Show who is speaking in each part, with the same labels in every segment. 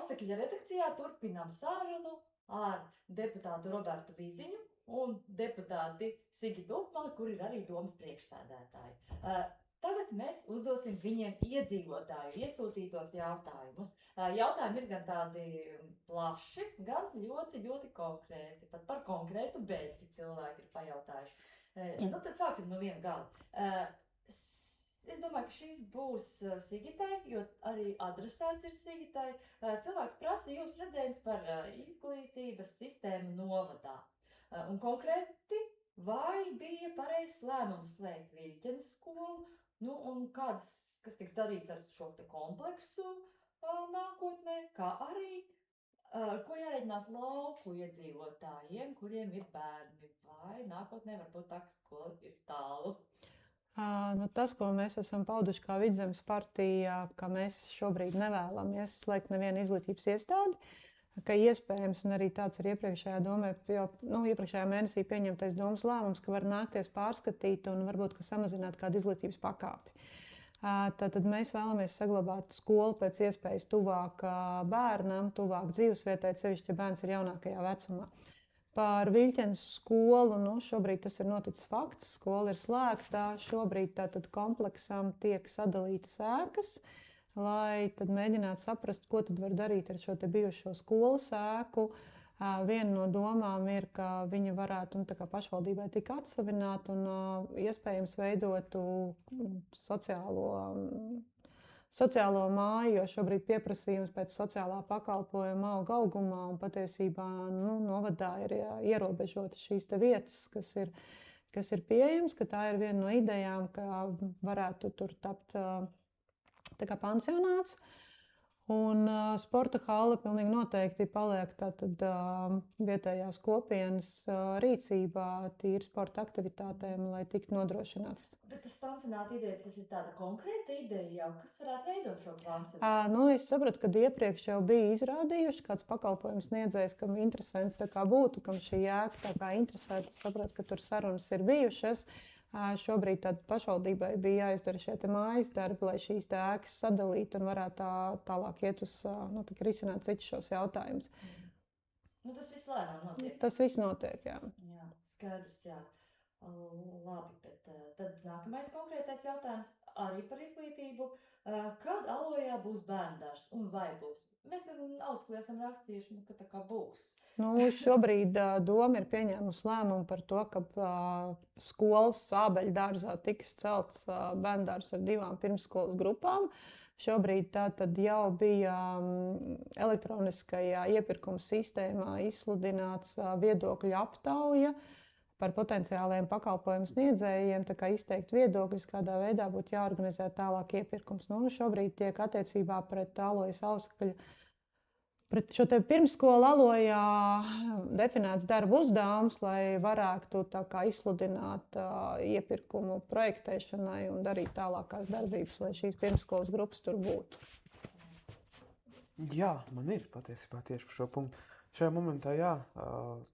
Speaker 1: Ausekļa redakcijā turpinām sarunu ar deputātu Robertu Viziņu un deputāti Sigitu Upmali, kur ir arī domas priekšsēdētāji. Tagad mēs uzdosim viņiem iedzīvotāju iesūtītos jautājumus. Jautājumi ir gan tādi plaši, gan ļoti, ļoti konkrēti. Pat par konkrētu beigti cilvēki ir pajautājuši. Nu, tad sāksim no viena gala. Es domāju, ka šīs būs Sigitai, jo arī adresēts ir Sigitai. Cilvēks prasa jūsu redzējums par izglītības sistēmu novadā. Un konkrēti, vai bija pareizs lēmums slēgt Viļķenes skolu, nu, un kas tiks darīts ar šo te kompleksu nākotnē, kā arī, ko jārēķinās lauku iedzīvotājiem, kuriem ir bērni, vai nākotnē varbūt tā, ka skola ir tālu.
Speaker 2: Tas, ko mēs esam pauduši kā Vidzemes partija, ka mēs šobrīd nevēlamies slēgt nevienu izglītības iestādi, ka iespējams, un arī tāds ir iepriekšējā domē, iepriekšējā mēnesī pieņemtais domas lēmums, ka var nākties pārskatīt un varbūt samazināt kādu izglītības pakāpi. Tad mēs vēlamies saglabāt skolu pēc iespējas tuvāk bērnam, tuvāk dzīvesvietai, sevišķi, ja bērns ir jaunākajā vecumā. Par Viļķenes skolu, šobrīd tas ir noticis fakts, skola ir slēgta, šobrīd tātad kompleksam tiek sadalītas ēkas, lai tad mēģinātu saprast, ko tad var darīt ar šo te bijušo skolas ēku. Viena no domām ir, ka viņa varētu pašvaldībai tik atsavināt un iespējams veidotu sociālo māju, jo šobrīd pieprasījums pēc sociālā pakalpojuma aug augumā un patiesībā novadā ir ierobežotas šīs te vietas, kas ir pieejams, ka tā ir viena no idejām, ka varētu tur tapt tā kā pansionāts. Un sporta hale pilnīgi noteikti paliek tātad vietējās kopienas rīcībā tīri sporta aktivitātēm, lai tiktu nodrošināts.
Speaker 1: Bet tas pansionāta ideja, tas ir tāda konkrēta ideja jau, kas varētu veidot šo pansionātu?
Speaker 2: Es sapratu, ka iepriekš jau bija izrādījuši kāds pakalpojums sniedzējs, kam interesants tā kā būtu, kam šī jēga tā kā interesēta. Es sapratu, ka tur sarunas ir bijušas. Šobrīd pašvaldībai bija jāizdara šie mājas darbi, lai šīs ēkas sadalītu un varētu tālāk iet uz risināt citus šos jautājumus.
Speaker 1: Tas viss lēnām notiek.
Speaker 2: Tas viss notiek, jā.
Speaker 1: Jā, skaidrs, jā. Labi, bet tad nākamais konkrētais jautājums arī par izglītību. Kad Alojā būs bērndārs un vai būs? Mēs Auskli esam rakstījuši, ka tā kā būs.
Speaker 2: Šobrīd doma ir pieņēmusi lēmumu par to, ka skolas Ābeļu dārzā tiks celts bērndārs ar 2 pirmsskolas grupām. Šobrīd tātad jau bija elektroniskajā iepirkuma sistēmā izsludināts viedokļu aptauja par potenciāliem pakalpojumu sniedzējiem, tā kā izteikt viedokļus, kādā veidā būtu jāorganizē tālāk iepirkums. Šobrīd tiek attiecībā pret Alojas Ausekļa, pret šo te pirmsskolu Alojā definēts darba uzdevums, lai varētu tā kā izsludināt iepirkumu projektēšanai un darīt tālākās darbības, lai šīs pirmsskolas grupas tur būtu.
Speaker 3: Jā, man ir patiesībā tieši par šo punktu. Šajā momentā, jā,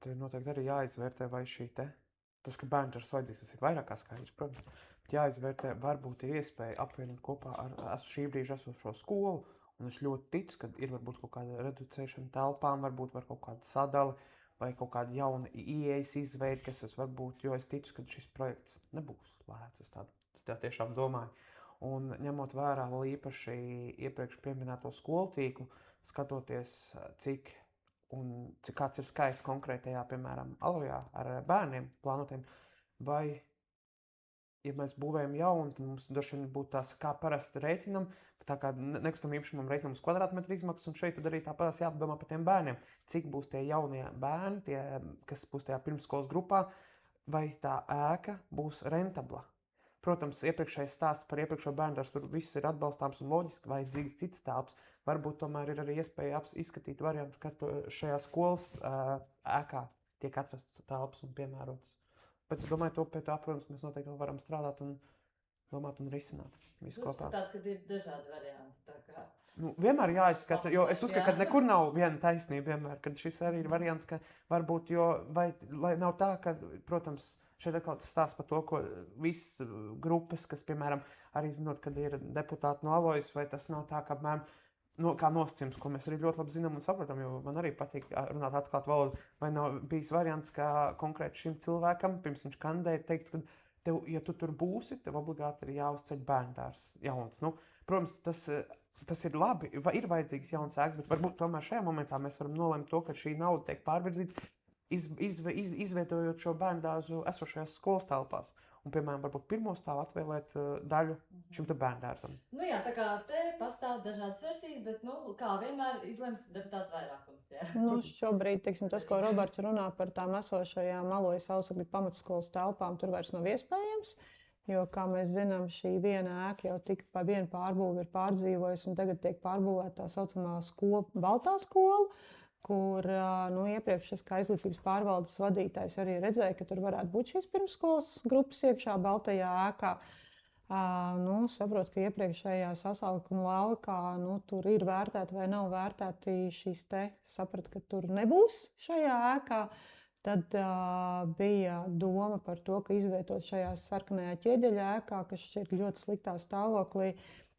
Speaker 3: te noteikti arī jāizvērtē, vai tas, ka bērndārs vajadzīgs, tas ir vairāk kā skaidrs, protams. Jāizvērtē, varbūt ir iespēja apvienot kopā ar šī brīža esošo skolu. Un es ļoti ticu, ka ir varbūt kaut kāda reducēšana telpām, varbūt var kaut kāda sadali vai kaut kāda jauna ieejas izveide, kas tas var būt, jo es ticu, ka šis projekts nebūs lēts. Es tā tiešām domāju. Un ņemot vērā vēl īpaši iepriekš pieminēto skolu tīklu, skatoties, kāds ir skaits konkrētajā, piemēram, Alojā ar bērniem plānotiem, vai, ja mēs būvējam jaunu, tad mums droši vien būtu tās, kā parasti rēķinam, tā kā nekustamam īpašumam rēķinam uz kvadrātmetru izmaksas, un šeit tad arī tāpatās jāpadomā par tiem bērniem. Cik būs tie jaunie bērni, kas būs tajā pirmsskolas grupā, vai tā ēka būs rentabla. Protams, iepriekšējais stāsts par iepriekšējo bērndārzu, tur viss ir atbalstāms un loģiski, vajadzīgs cits telpas. Varbūt tomēr ir arī iespēja izskatīt variantu, ka šajā skolas ēkā tiek atrasts telpas un piemērotas. Bet es domāju, pie tā, protams, mēs noteikti vēl varam strādāt un domāt un risināt visu kopā.
Speaker 1: Tātad, kad ir dažādi varianti. Tā kā...
Speaker 3: Vienmēr jāizskata, jo es uzskatu, ka nekur nav viena taisnība vienmēr, kad šis arī ir variants, ka varbūt, lai nav tā, ka, protams, šeit atkal tas stāsts par to, ko visas grupas, kas, piemēram, arī zinot, kad ir deputāti no Alojas, vai tas nav tā, ka, apmēram, kā nosacījums, ko mēs arī ļoti labi zinām un saprotam, jo man arī patīk runāt atklāt valodu, vai nav bijis variants, kā konkrēti šim cilvēkam, pirms viņš kandidēja, teikt, ka tev, ja tu tur būsi, tev obligāti ir jāuzceļ bērndārs jauns. Nu, protams, tas ir labi, ir vajadzīgs jauns ēkas, bet varbūt tomēr šajā momentā mēs varam nolemt to, ka šī nauda tiek pārvirzīta, izveidojot šo bērndārzu esošajās skolas telpās. Un, piemēram, varbūt pirmo stāvu atvēlēt daļu šim te bērndārzam.
Speaker 1: Nu jā, tā kā te pastāv dažādas versijas, bet, kā vienmēr izlems deputātu vairākums, jā.
Speaker 2: Šobrīd, teiksim, tas, ko Roberts runā par tām esošajām Alojas Ausekļa pamatskolas telpām, tur vairs nav iespējams, jo, kā mēs zinām, šī viena ēka jau tika pa vienu pārbūvi ir pārdzīvojusi, un tagad tiek pārbūvēta tā saucamā Baltā skola, kur iepriekš es kā izglītības pārvaldes vadītājs arī redzēju, ka tur varētu būt šīs pirmsskolas grupas iekšā Baltajā ēkā. Saprotu, ka iepriekšējā sasaukuma laikā tur ir vērtēti vai nav vērtēti šīs te, sapratu, ka tur nebūs šajā ēkā. Tad bija doma par to, ka izvietot šajā sarkanajā ķieģeļa ēkā, kas šķiet ļoti sliktā stāvoklī,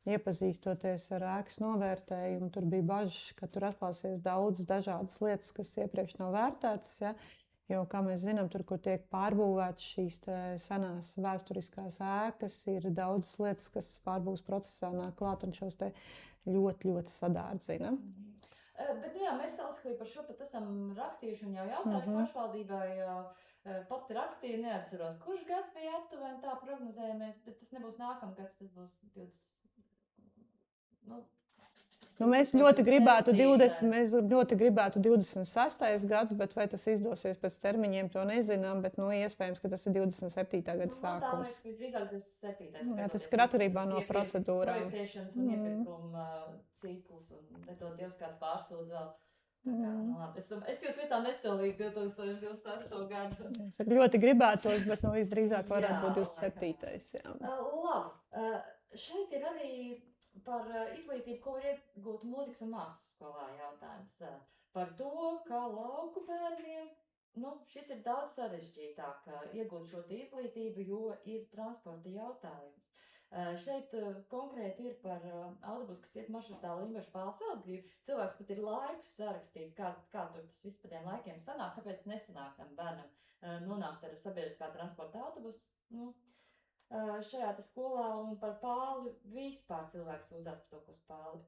Speaker 2: iepazīstoties ar ēkas novērtējumu, tur bija bažas, ka tur atklāsies daudz dažādas lietas, kas iepriekš nav vērtētas. Ja? Jo, kā mēs zinām, tur, kur tiek pārbūvētas šīs senās vēsturiskās ēkas, ir daudzas lietas, kas pārbūves procesā nāk klāt un šos te ļoti, ļoti sadārdzina.
Speaker 1: Bet, jā, mēs Auseklī par šo pat esam rakstījuši un jau jautājuši pašvaldībai. Pat rakstīju, neatceros, kurš gads bija aptuveni tā prognozējamies, bet tas nebūs nākamgads, tas būs 20.
Speaker 2: Mēs ļoti gribētu 26. gads, bet vai tas izdosies pēc termiņiem, to nezinām, bet iespējams, ka tas ir 27. gada sākums.
Speaker 1: Visdrīzāk 27.
Speaker 2: Jā, tas ir atkarībā no procedūrām.
Speaker 1: Projektēšanas un iepirkuma ciklus, un nedod Dievs kāds pārsūdz vēl. Es jūs vietā nesolīju 2028. gadu.
Speaker 2: Es ļoti gribētos, bet visdrīzāk varētu būt 27.
Speaker 1: Labi. Šeit ir arī par izglītību, ko var iegūt mūzikas un mākslas skolā jautājums. Par to, kā lauku bērniem, šis ir daudz sarežģītāk iegūt šo izglītību, jo ir transporta jautājums. Šeit konkrēti ir par autobusu, kas iet maršrutā Limbažu Pāles-Elsgrīvu. Cilvēks pat ir laikus sarakstījis, kā tur tas viss pa tiem laikiem sanāk, kāpēc nesanāk tam bērnam nonākt ar sabiedriskā transporta autobusu. Šajā skolā un par Pāli vispār cilvēks sūdzās par to, ka uz Pāli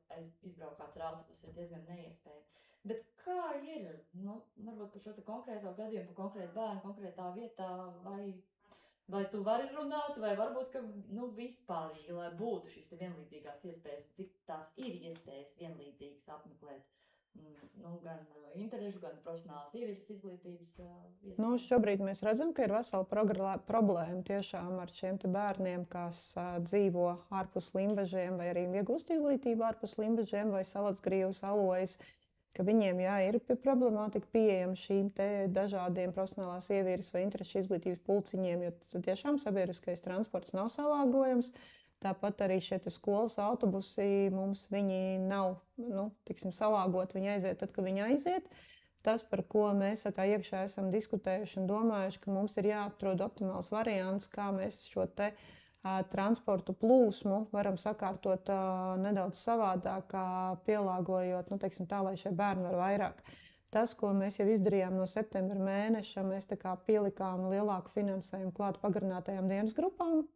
Speaker 1: izbraukāt ar autobusu ir diezgan neiespējami. Bet kā ir? Varbūt par šo konkrēto gadījumu, par konkrētu bērnu, konkrētā vietā, vai tu vari runāt, vai varbūt, ka vispārīgi, lai būtu šīs vienlīdzīgās iespējas, cik tās ir iespējas vienlīdzīgas apmeklēt. Gan interešu, gan profesionālās sievietes izglītības iespējas.
Speaker 2: Šobrīd mēs redzam, ka ir vesela problēma tiešām ar šiem bērniem, kas dzīvo ārpus Limbažiem vai arī iegūst izglītību ārpus Limbažiem vai Salatsgrīvas, Alojas, ka viņiem ir problemātika pieejama šīm dažādiem profesionālās sievietes vai interešu izglītības pulciņiem, jo tiešām sabiedriskais transports nav salāgojams. Tāpat arī šie skolas autobusi mums nav salāgoti, viņi aiziet tad, kad viņi aiziet. Tas, par ko mēs iekšā esam diskutējuši un domājuši, ka mums ir jāatrod optimāls variants, kā mēs šo transportu plūsmu varam sakārtot nedaudz savādāk, pielāgojot, tā, lai šie bērni var vairāk. Tas, ko mēs jau izdarījām no septembra mēneša, mēs pielikām lielāku finansējumu klāt pagarinātajām dienas grupām.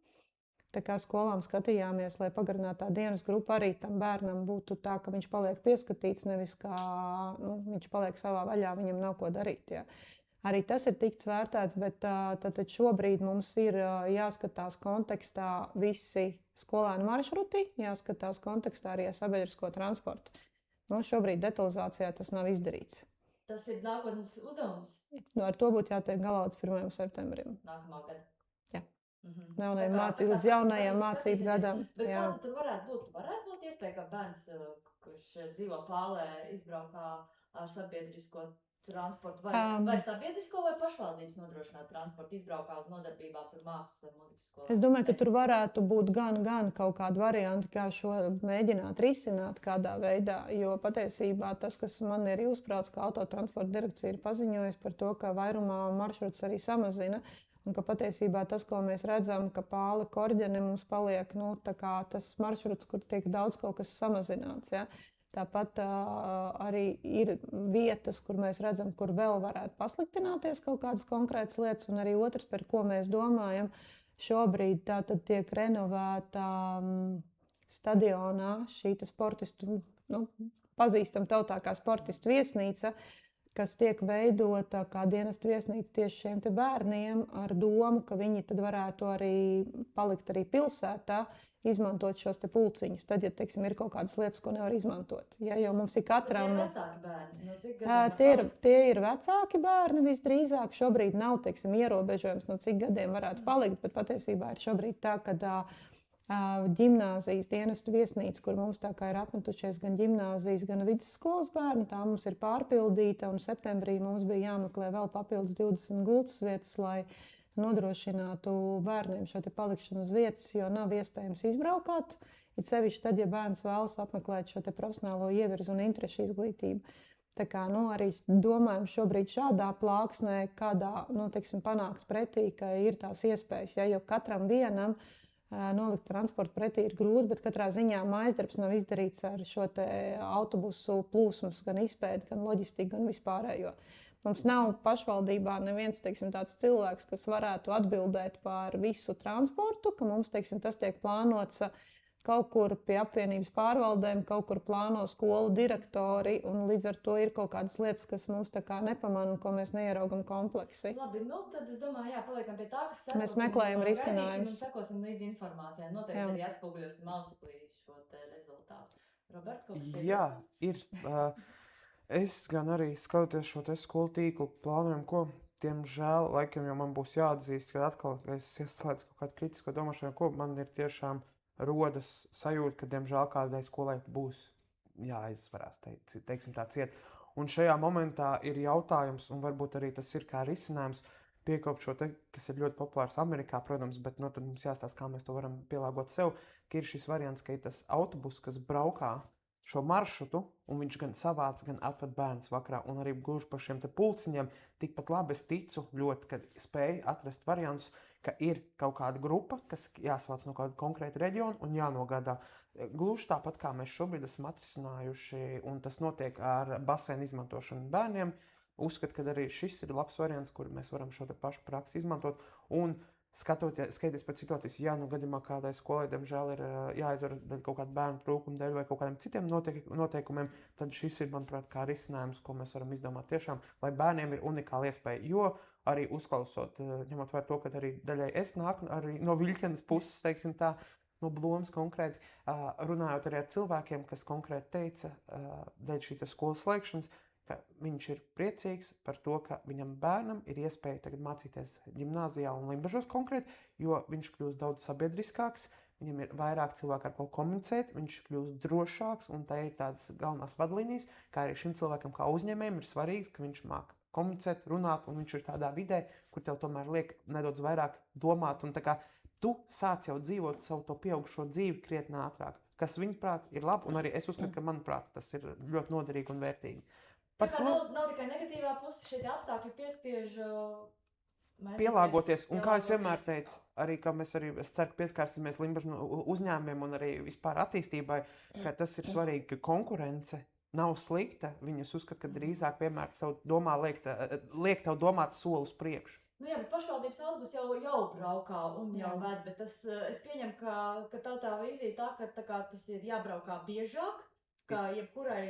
Speaker 2: Tā kā skolām skatījāmies, lai pagarinātā dienas grupa arī tam bērnam būtu tā, ka viņš paliek pieskatīts, nevis kā viņš paliek savā vaļā, viņam nav ko darīt. Jā. Arī tas ir tikts vērtēts, bet tad šobrīd mums ir jāskatās kontekstā visi skolēnu maršruti, jāskatās kontekstā arī sabiedrisko transportu. Šobrīd detalizācijā tas nav izdarīts.
Speaker 1: Tas ir nākotnes uzdevums?
Speaker 2: Ar to būtu jātiek galā līdz 1. septembrim.
Speaker 1: Nākamā gada?
Speaker 2: Līdz jaunajam mācību gadam.
Speaker 1: Bet kāda tur varētu būt? Varētu būt iespēja, ka bērns, kurš dzīvo Pālē, izbraukā ar sabiedrisko transportu, vai sabiedrisko vai pašvaldības nodrošināt transportu, izbraukā uz nodarbībām, tur mākslas vai mūzikas skolā?
Speaker 2: Es domāju, ka tur varētu būt gan kaut kādi varianti, kā šo mēģināt risināt kādā veidā, jo patiesībā tas, kas man ir uzprāts, ka autotransporta direkcija ir paziņojusi par to, ka vairumā maršruts arī samazina. Un ka patiesībā tas, ko mēs redzam, ka Pāle Korģene mums paliek tas maršruts, kur tiek daudz kaut kas samazināts. Ja? Tāpat arī ir vietas, kur mēs redzam, kur vēl varētu pasliktināties kaut kādas konkrētas lietas, un arī otrs, par ko mēs domājam, šobrīd tātad tiek renovēta stadionā šī sportistu, pazīstam tautā kā sportistu viesnīca, kas tiek veidota kā dienestu viesnīca tieši šiem te bērniem ar domu, ka viņi tad varētu arī palikt arī pilsētā, izmantot šos te pulciņus. Tad, ja, teiksim, ir kaut kādas lietas, ko nevar izmantot. Ja, jo mums ir katram...
Speaker 1: Tie ir vecāki bērni. No cik gadiem
Speaker 2: Tie ir vecāki bērni visdrīzāk. Šobrīd nav, teiksim, ierobežojums, no cik gadiem varētu palikt, bet patiesībā ir šobrīd tā, ka ģimnāzijas dienestu viesnīca, kur mums tā kā ir apmetušies gan ģimnāzijas, gan vidusskolas bērni, tā mums ir pārpildīta, un septembrī mums bija jāmeklē vēl papildus 20 gultas vietas, lai nodrošinātu bērniem šo te palikšanu uz vietas, jo nav iespējams izbraukāt. It sevišķi tad, ja bērns vēlas apmeklēt šo te profesionālo ievirzu un interešu izglītību. Tā kā arī domājam šobrīd šādā plāksnē, kādā teiksim, panākt pretī, ka ir tās iespējas. Ja, jo katram vienam nolikt transportu pretī ir grūti, bet katrā ziņā mājasdarbs nav izdarīts ar šo te autobusu plūsmas, gan izpēdi, gan loģistiku, gan vispārējo. Mums nav pašvaldībā neviens, teiksim, tāds cilvēks, kas varētu atbildēt par visu transportu, ka mums, teiksim, tas tiek plānots kaut kur pie apvienības pārvaldēm, kaut kur plāno skolu direktori, un līdz ar to ir kaut kādas lietas, kas mums tā kā nepamana un ko mēs neieraugam kompleksi.
Speaker 1: Labi, tad es domāju, paliekam pie tā, kas sekosim.
Speaker 2: Mēs meklējam risinājumus.
Speaker 1: Un sekosim līdz informācijai. Noteikti arī atspoguļosim Auseklī šo te rezultātu. Robert, kaut kas
Speaker 3: Jā, ir. Es gan arī skatoties šo te skolu tīklu plānojumu, ko, diemžēl, laikam jau man būs jāatzīst, ka atkal es ieslēdzu kaut kādu kritisko domāšanu, ko man ir tiešām rodas sajūta, ka, diemžēl, kādai skolai būs jāizvarās, teiksim tā ciet. Un šajā momentā ir jautājums, un varbūt arī tas ir kā risinājums, piekopt šo te, kas ir ļoti populārs Amerikā, protams, bet tad mums jāstāsta, kā mēs to varam pielāgot sev, ka ir šis variants, ka ir tas autobus, kas braukā šo maršrutu, un viņš gan savāc, gan atved bērnus vakarā, un arī gluži par šiem te pulciņiem tikpat labi es ticu ļoti, ka spēju atrast variantus, ka ir kaut kāda grupa, kas jāsavāc no kāda konkrēta reģiona un jānogādā. Gluži tāpat, kā mēs šobrīd esam atrisinājuši, un tas notiek ar baseinu izmantošanu bērniem, uzskatu, ka arī šis ir labs variants, kur mēs varam šo te pašu praksi izmantot, un skatoties pēc situācijas, ja gadījumā kādai skolai, diemžēl, ir jāizvar kaut kādu bērnu trūkumu dēļ vai kaut kādiem citiem noteikumiem, tad šis ir, manuprāt, kā risinājums, ko mēs varam izdomāt tiešām, lai bērniem ir unikāla iespēja. Jo arī uzklausot, ņemot vērā to, ka arī daļai es nāku arī no Viļķenes puses, teiksim tā, no Blomas konkrēti, runājot arī ar cilvēkiem, kas konkrēti teica, dēļ šīs skolas slēgšanas, ka viņš ir priecīgs par to, ka viņam bērnam ir iespēja tagad mācīties ģimnāzijā un Limbažos konkrēti, jo viņš kļūst daudz sabiedriskāks, viņam ir vairāk cilvēku ar ko komunicēt, viņš kļūst drošāks, un tā ir tādas galvenās vadlīnijas, kā arī šim cilvēkam kā uzņēmējam ir svarīgs, ka viņš māk komunicēt, runāt, un viņš ir tādā vidē, kur tev tomēr liek nedaudz vairāk domāt, un tā kā tu sāc jau dzīvot savu to pieaugušo dzīvi krietni ātrāk, kas viņuprāt ir labi, un arī es uzskatu, ka manuprāt tas ir ļoti noderīgi un vērtīgi.
Speaker 1: Tā kā nav tikai negatīvā puse, šie apstākļi piespiež
Speaker 3: pielāgoties, un kā es vienmēr teicu, arī, ka mēs arī, es ceru, pieskārsimies Limbažu uzņēmumiem un arī vispār attīstībai, ka tas ir svarīgi, ka konkurence nav slikta, viņas uzskata, ka drīzāk vienmēr savu domā liek tev domāt soli uz priekšu.
Speaker 1: Jā, bet pašvaldības autobus jau braukā un jau ved, bet tas, es pieņemu, ka tā vīzija tā, ka tas ir jābraukā biežāk, kā jebkurai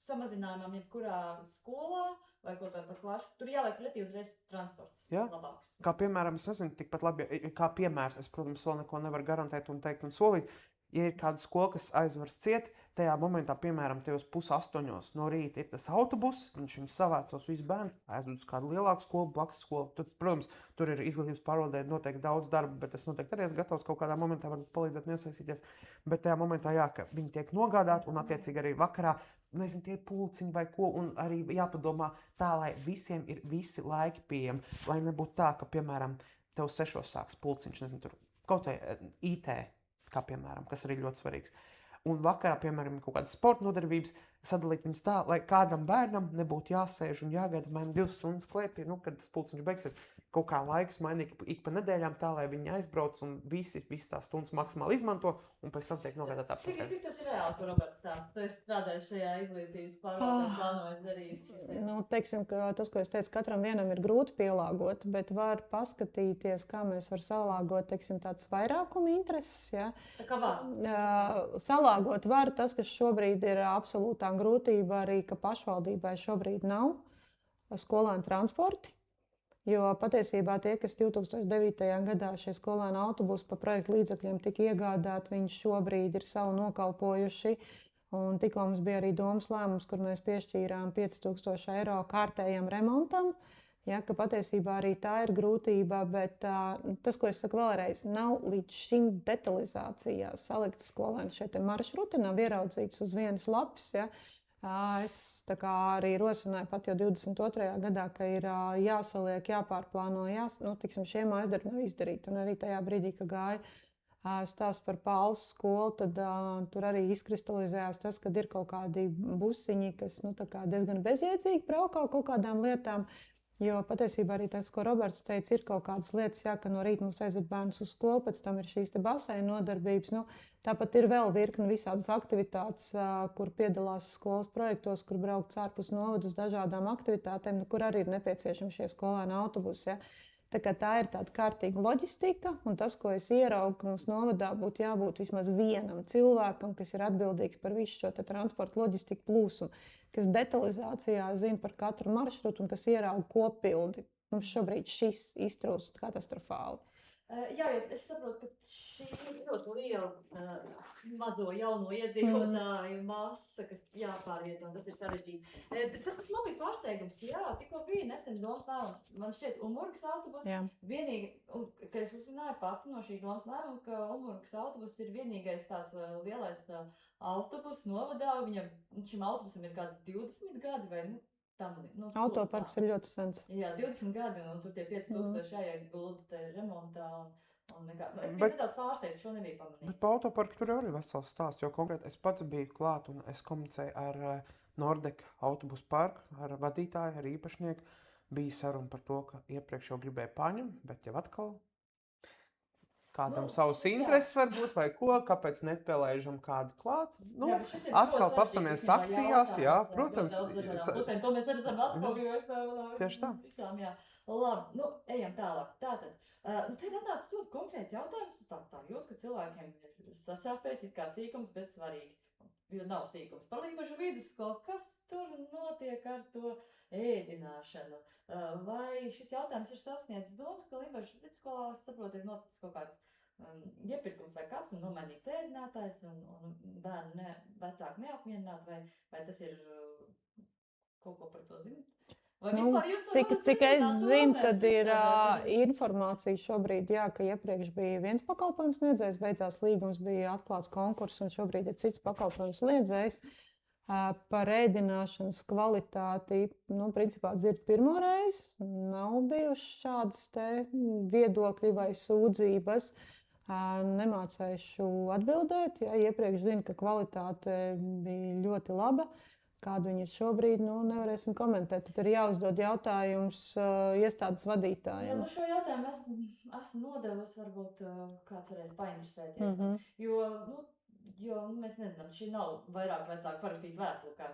Speaker 1: samazinājumam, jebkurā skolā vai kaut kā par klašu, tur jāliek pretī uzreiz transports labāks.
Speaker 3: Kā piemēram, es nezinu, tikpat labi, kā piemērs, es, protams, vēl neko nevaru garantēt un teikt un solīt, ja ir kāda skola, kas aizvars ciet, tajā momentā, piemēram, tajos 7:30 no rīta ir tas autobus, viņš savācos visu bērns, aizved uz kādu lielāku skolu, blakus skolu. Tad, protams, tur ir izglītības pārvaldē noteikti daudz darba, bet es noteikti arī esmu gatavs kaut kādā momentā varbūt palīdzēt un iesaistīties. Bet tajā momentā, ka viņi tiek nogādāti un attiecīgi arī vakarā, nezinu, tie pulciņi vai ko, un arī jāpadomā tā, lai visiem ir visi laiki pieejami, lai nebūtu tā, ka, piemēram, tev 6 sāks pulciņš, nezinu, tur kaut vai IT, kā piemēram, kas arī ļoti svarīgs. Un vakarā, piemēram, kaut kādas sporta nodarbības, sadalīt viņus tā, lai kādam bērnam nebūtu jāsēž un jāgaida, piemēram, 2 stundas klēpī, kad tas pulciņš beigsies. kaut kā laikus mainīt ik pa nedēļām tā, lai viņi aizbrauc un visi tās stundas maksimāli izmanto un pēc tam tiek nogādāt atpakaļ.
Speaker 1: Cik tas ir reāli, ko Roberts stāsta? Tu esi strādājis šajā izglītības pārvaldē, plānojis darījis šīs lietas.
Speaker 2: Nu, teiksim, ka tas, ko es teicu, katram vienam ir grūti pielāgot, bet var paskatīties, kā mēs varam salāgot, teiksim, tāds vairākuma intereses. Ja?
Speaker 1: Tā kā var.
Speaker 2: Salāgot var tas, kas šobrīd ir absolūtā grūtība, arī ka pašvaldībai šobrīd nav skolēnu transporti. Jo patiesībā tie, kas 2009. gadā šie skolēnu autobusi pa projektu līdzekļiem tika iegādāti, viņi šobrīd ir savu nokalpojuši. Un tikko mums bija arī domas lēmums, kur mēs piešķīrām 5000 eiro kārtējam remontam. Ja, ka patiesībā arī tā ir grūtība, bet tas, ko es saku vēlreiz, nav līdz šim detalizācijā salikts skolēnu šie maršruti, nav ieraudzīts uz vienas lapas. Ja. Es arī rosināju pat jau 22. gadā, ka ir jāsaliek, jāpārplāno, tiksim, šie mājasdarbi nav izdarīti. Un arī tajā brīdī, kad gāja stāsts par Pāles skolu, tad tur arī izkristalizējās tas, ka ir kaut kādi busiņi, kas diezgan bezjēdzīgi braukā kaut kādām lietām. Jo patiesībā arī tas, ko Roberts teica, ir kaut kādas lietas, ka no rīta mums aizved bērnus uz skolu, pēc tam ir šīs baseina nodarbības. Tāpat ir vēl virkni visādas aktivitātes, kur piedalās skolas projektos, kur braukt ārpus novada uz dažādām aktivitātēm, kur arī ir nepieciešami šie skolēnu autobusi. Ja. Tā ir tāda kārtīga loģistika, un tas, ko es ieraugu, ka mums novadā būtu jābūt vismaz vienam cilvēkam, kas ir atbildīgs par visu šo transporta loģistiku plūsmu, kas detalizācijā zina par katru maršrutu un kas ierauga kopildi. Mums šobrīd šis iztrūkst katastrofāli.
Speaker 1: Jā, es saprotu, ka šī ir ļoti liela mazo jauno iedzīvotāju masa, kas jāpārvieto, un tas ir sarežģīti. Tas, kas man bija pārsteigums, tikko bija nesen domas lēmums, man šķiet, Umurgas autobus vienīgi, ka es uzzināju pati no šī domas lēmuma, ka Umurgas autobus ir vienīgais tāds lielais autobus novadā, šim autobusam ir kādi 20 gadi vai
Speaker 2: Autoparks ir ļoti sens.
Speaker 1: Jā, 20 gadi, un tur tie 5000 jāiegulda remontā. Es biju nedaudz pārsteigts, šo nebija pamanījis.
Speaker 3: Bet pa autoparku tur arī vesels stāsts, jo konkrēti es pats biju klāt un es komunicēju ar Nordeka autobusu parku, ar vadītāju, ar īpašnieku. Bija saruna par to, ka iepriekš jau gribēja paņemt, bet jau atkal kādam savus intereses var būt vai ko, kāpēc nepēlēžam kādu klāt. Atkal pastamies akcijās, protams.
Speaker 1: To mēs arī esam atspoguļojuši.
Speaker 3: Tieši tā.
Speaker 1: Visām, Labi, ejam tālāk. Tātad, te nenāca tur konkrēts jautājums, tā jūt, ka cilvēkiem ir sasāpējis, it kā sīkums, bet svarīgi. Jo nav sīkums. Par Limbažu vidusskolu, kas tur notiek ar to ēdināšanu? Vai šis jautājums ir sasniedzis domas, ka Limbažu vidusskolā, saprot, ir noticis kaut kāds iepirkums vai kas, un nomainīts ēdinātājs, un bērni vecāki neapmierināti, vai tas ir kaut ko par to zināt?
Speaker 2: Cik es zinu, tad ir informācija šobrīd, ka iepriekš bija viens pakalpojums sniedzējs, beidzās līgums, bija atklāts konkurss, un šobrīd ir cits pakalpojums sniedzējs. Par ēdināšanas kvalitāti, principā dzird pirmo reizi, nav bijušas šādas te viedokļi vai sūdzības. Nemācēšu atbildēt, iepriekš zinu, ka kvalitāte bija ļoti laba. Kādu viņi ir šobrīd, nevarēsim komentēt. Tad ir jāuzdod jautājums iestādes vadītājiem.
Speaker 1: Šo jautājumu esmu nodevusi, varbūt kāds varēs painteresēties. Jo mēs nezinām, šī nav vairāk vecāku parakstīta vēstule, kā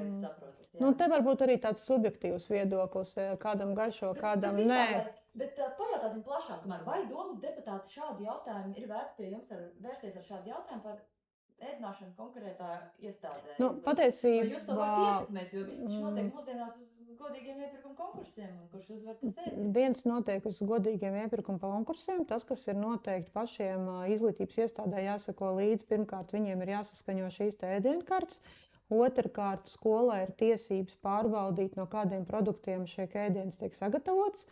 Speaker 1: jūs saprotat.
Speaker 2: Te var būt arī tāds subjektīvs viedoklis, kādam garšo, kādam nē.
Speaker 1: Bet pajautāsim plašāk, vai domas deputāti šādu jautājumu ir vērts pie jums vērsties ar šādu jautājumu par ēdināšanu konkrētā iestādē?
Speaker 2: Patiesībā...
Speaker 1: Vai jūs to varat ietekmēt, jo viss notiek mūsdienās uz godīgiem iepirkuma konkursiem, un kurš uzvar tas ēdina?
Speaker 2: Viens notiek uz godīgiem iepirkuma konkursiem, tas, kas ir noteikti pašiem izglītības iestādē jāsako līdzi. Pirmkārt, viņiem ir jāsaskaņo šīs ēdienkartes. Otrkārt, skolai ir tiesības pārbaudīt, no kādiem produktiem šie ēdienas tiek sagatavots.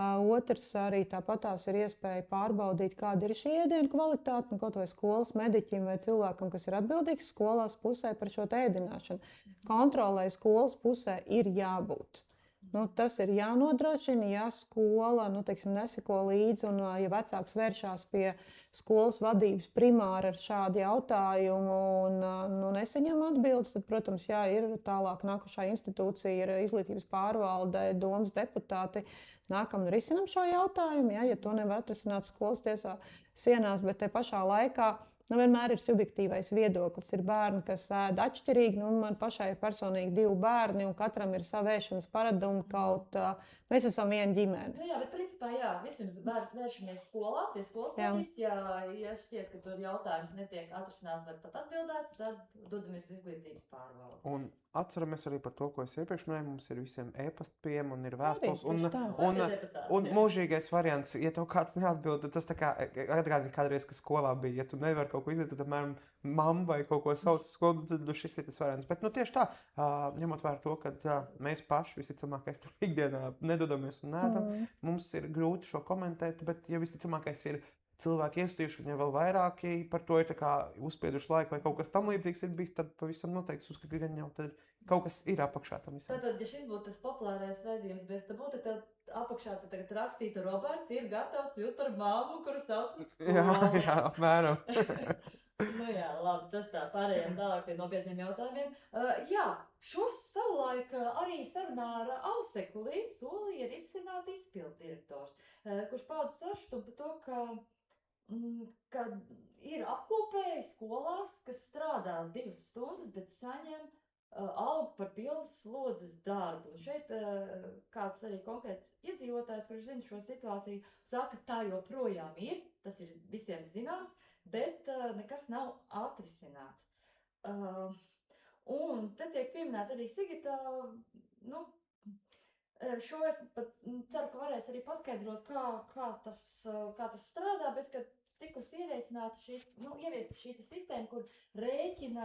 Speaker 2: Otrs arī tāpatās ir iespēja pārbaudīt, kāda ir šī ēdienu kvalitāte, kaut vai skolas mediķim vai cilvēkam, kas ir atbildīgs skolās pusē par šo ēdināšanu. Kontrolē skolas pusē ir jābūt. Nu, tas ir jānodrošina, ja skola teiksim, neseko līdzi un ja vecāks vēršās pie skolas vadības primāri ar šādu jautājumu un nesaņem atbildes, tad, protams, jā, ir tālāk nākošā institūcija, ir izglītības pārvalde, domas deputāti. Nākam un risinam šo jautājumu, ja to nevar atrisināt skolas tiesā sienās, bet te pašā laikā vienmēr ir subjektīvais viedoklis. Ir bērni, kas ēd atšķirīgi. Man pašai ir personīgi 2 bērni, un katram ir sava ēšanas paradumi. Mēs esam viena ģimene.
Speaker 1: Nu jā, bet principā jā, vispirms vēršamies skolā, pie skolas vadības. Ja šķiet, ka tur jautājums netiek atrisināts vai pat atbildēts, tad dodamies uz izglītības pārvaldi.
Speaker 3: Un atceramies arī par to, ko es iepriekš minēju. Mums ir visiem e-pasta pieejami un ir vēstules. Un mūžīgais variants, ja tev kāds neatbild, tad tas tā kā atgādina kādreiz, ka skolā bija. Ja tu nevari kaut ko izdarīt, tad apmēram mamma vai kaut ko sauc skolu, tad šis ir tas variants. Bet tieši tā, ņemot vērā to, ka mēs paši visticamākais ikdienā nedodamies un neēdam, mums ir grūti šo komentēt, bet ja visticamākais ir cilvēki iesaistījuši, un ja vēl vairāki par to ir uzspieduši laiku vai kaut kas tam līdzīgs ir bijis, tad pavisam noteikti uzskatu, ka gan jau tad kaut kas ir apakšā tam visam.
Speaker 1: Tātad, ja šis būtu tas populārais raidījums bez tabū, tad apakšā tad tagad rakstītu Roberts ir gatavs kļūt par mammu, kuru sauc uz skolu.
Speaker 3: Jā, apmēram.
Speaker 1: Nu jā, labi, tas tā, pārējām tālāk pie nopietniem jautājumiem. Jā, šos savulaik arī sarunā ar Ausekli solīja risināt izpilddirektors, kurš pauda sašutumu par to, ka ir apkopēji skolās, kas strādā 2 stundas, bet saņem algu par pilnas slodzes darbu. Un šeit kāds arī konkrēts iedzīvotājs, kurš zina šo situāciju, saka, tā joprojām ir, tas ir visiem zināms, bet nekas nav atrisināts. Un te tiek pieminēta arī Sigita, šo es pat ceru, ka varēs arī paskaidrot, kā tas strādā, bet kad tikus ieviesta šī sistēma, kur rēķina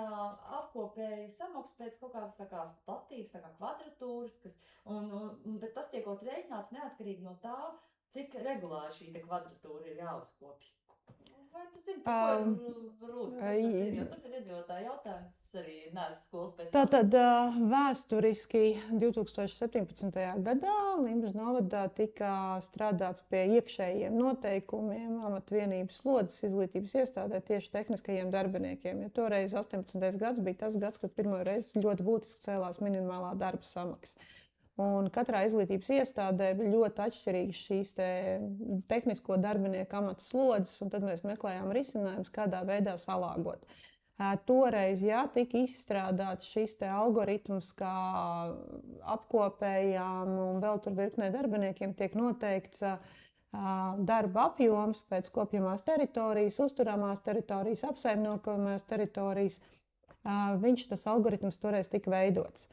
Speaker 1: apkopēji samaksu pēc kaut kādas platības, kvadratūras, bet tas tiekot rēķināts neatkarīgi no tā, cik regulāri šī kvadratūra ir jāuzkopj. Vai tu zini, tas ir iedzīvotāju jautājums, es arī neesmu skolas speciālists.
Speaker 2: Tātad vēsturiski 2017. gadā Limbažu novadā tika strādāts pie iekšējiem noteikumiem amatvienības slodzes izglītības iestādē tieši tehniskajiem darbiniekiem. Ja toreiz 18. gads bija tas gads, kad pirmo reizi ļoti būtiski cēlās minimālā darba samaksa. Un katrā izglītības iestādē bija ļoti atšķirīgas šīs tehnisko darbinieku amata slodzes, un tad mēs meklējām risinājumus, kādā veidā salāgot. Toreiz tika izstrādāts šis algoritms, kā apkopējām un vēl tur virknē darbiniekiem tiek noteikts darba apjoms pēc kopjamās teritorijas, uzturamās teritorijas, apsaimniekojamās teritorijas. Tas algoritms toreiz tika veidots.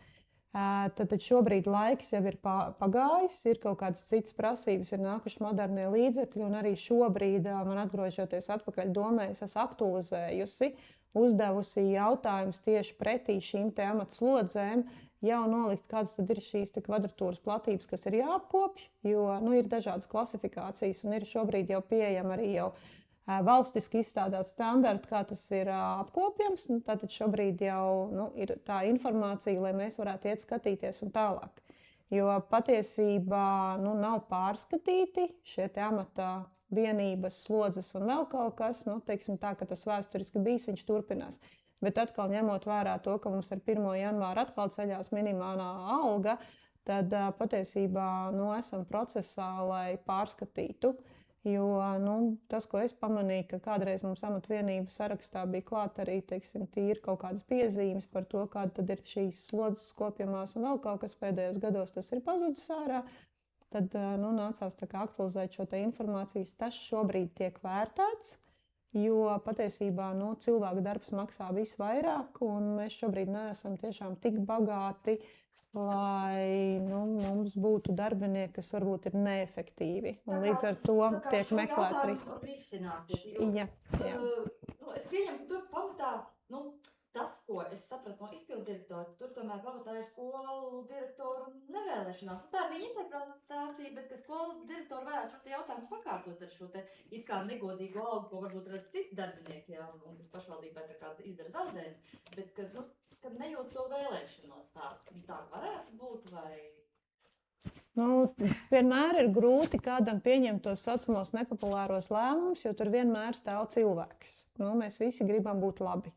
Speaker 2: Tad šobrīd laiks jau ir pagājis, ir kaut kādas citas prasības, ir nākuši modernie līdzekļi, un arī šobrīd, man atgriežoties atpakaļ domē, es esmu aktualizējusi, uzdevusi jautājumus tieši pretī šīm amata slodzēm, jau nolikt, kādas tad ir šīs kvadratūras platības, kas ir jāapkopj, jo ir dažādas klasifikācijas, un ir šobrīd jau pieejama arī jau valstiski izstrādāt standarti, kā tas ir apkopjams. Tātad šobrīd jau ir tā informācija, lai mēs varētu iet skatīties un tālāk. Jo patiesībā nav pārskatīti šie amata vienības, slodzes un vēl kaut kas. Teiksim tā, ka tas vēsturiski bijis, viņš turpinās. Bet atkal ņemot vērā to, ka mums ar 1. janvāru atkal ceļās minimālā alga, tad patiesībā esam procesā, lai pārskatītu. Jo tas, ko es pamanīju, ka kādreiz mums amatvienību sarakstā bija klāt arī tīri kaut kādas piezīmes par to, kāda tad ir šīs slodzes kopjamās un vēl kaut kas pēdējos gados tas ir pazudis ārā. Tad nācās aktualizēt šo informāciju. Tas šobrīd tiek vērtēts, jo patiesībā cilvēku darbs maksā visvairāk, un mēs šobrīd neesam tiešām tik bagāti, lai mums būtu darbinieki, kas varbūt ir neefektīvi. Un līdz ar to tiek meklēti
Speaker 1: risināsiet.
Speaker 2: Jā.
Speaker 1: Es pieņemu, ka tur pamatā, tas, ko es sapratu no izpilddirektora, tur tomēr pamatā ir skolu direktoru nevēlēšanās. Tā ir viņa interpretācija, bet ka skolu direktori varētu šo jautājumu sakārtot ar šo it kā negodīgu algu, ko varbūt redz citi darbinieki, un kas pašvaldībai izdara zaudējumus, bet kad nejūt to vēlēšanos tā varētu būt, vai?
Speaker 2: Vienmēr ir grūti kādam pieņemt tos saucamos nepopulāros lēmumus, jo tur vienmēr stāv cilvēks. Mēs visi gribam būt labi.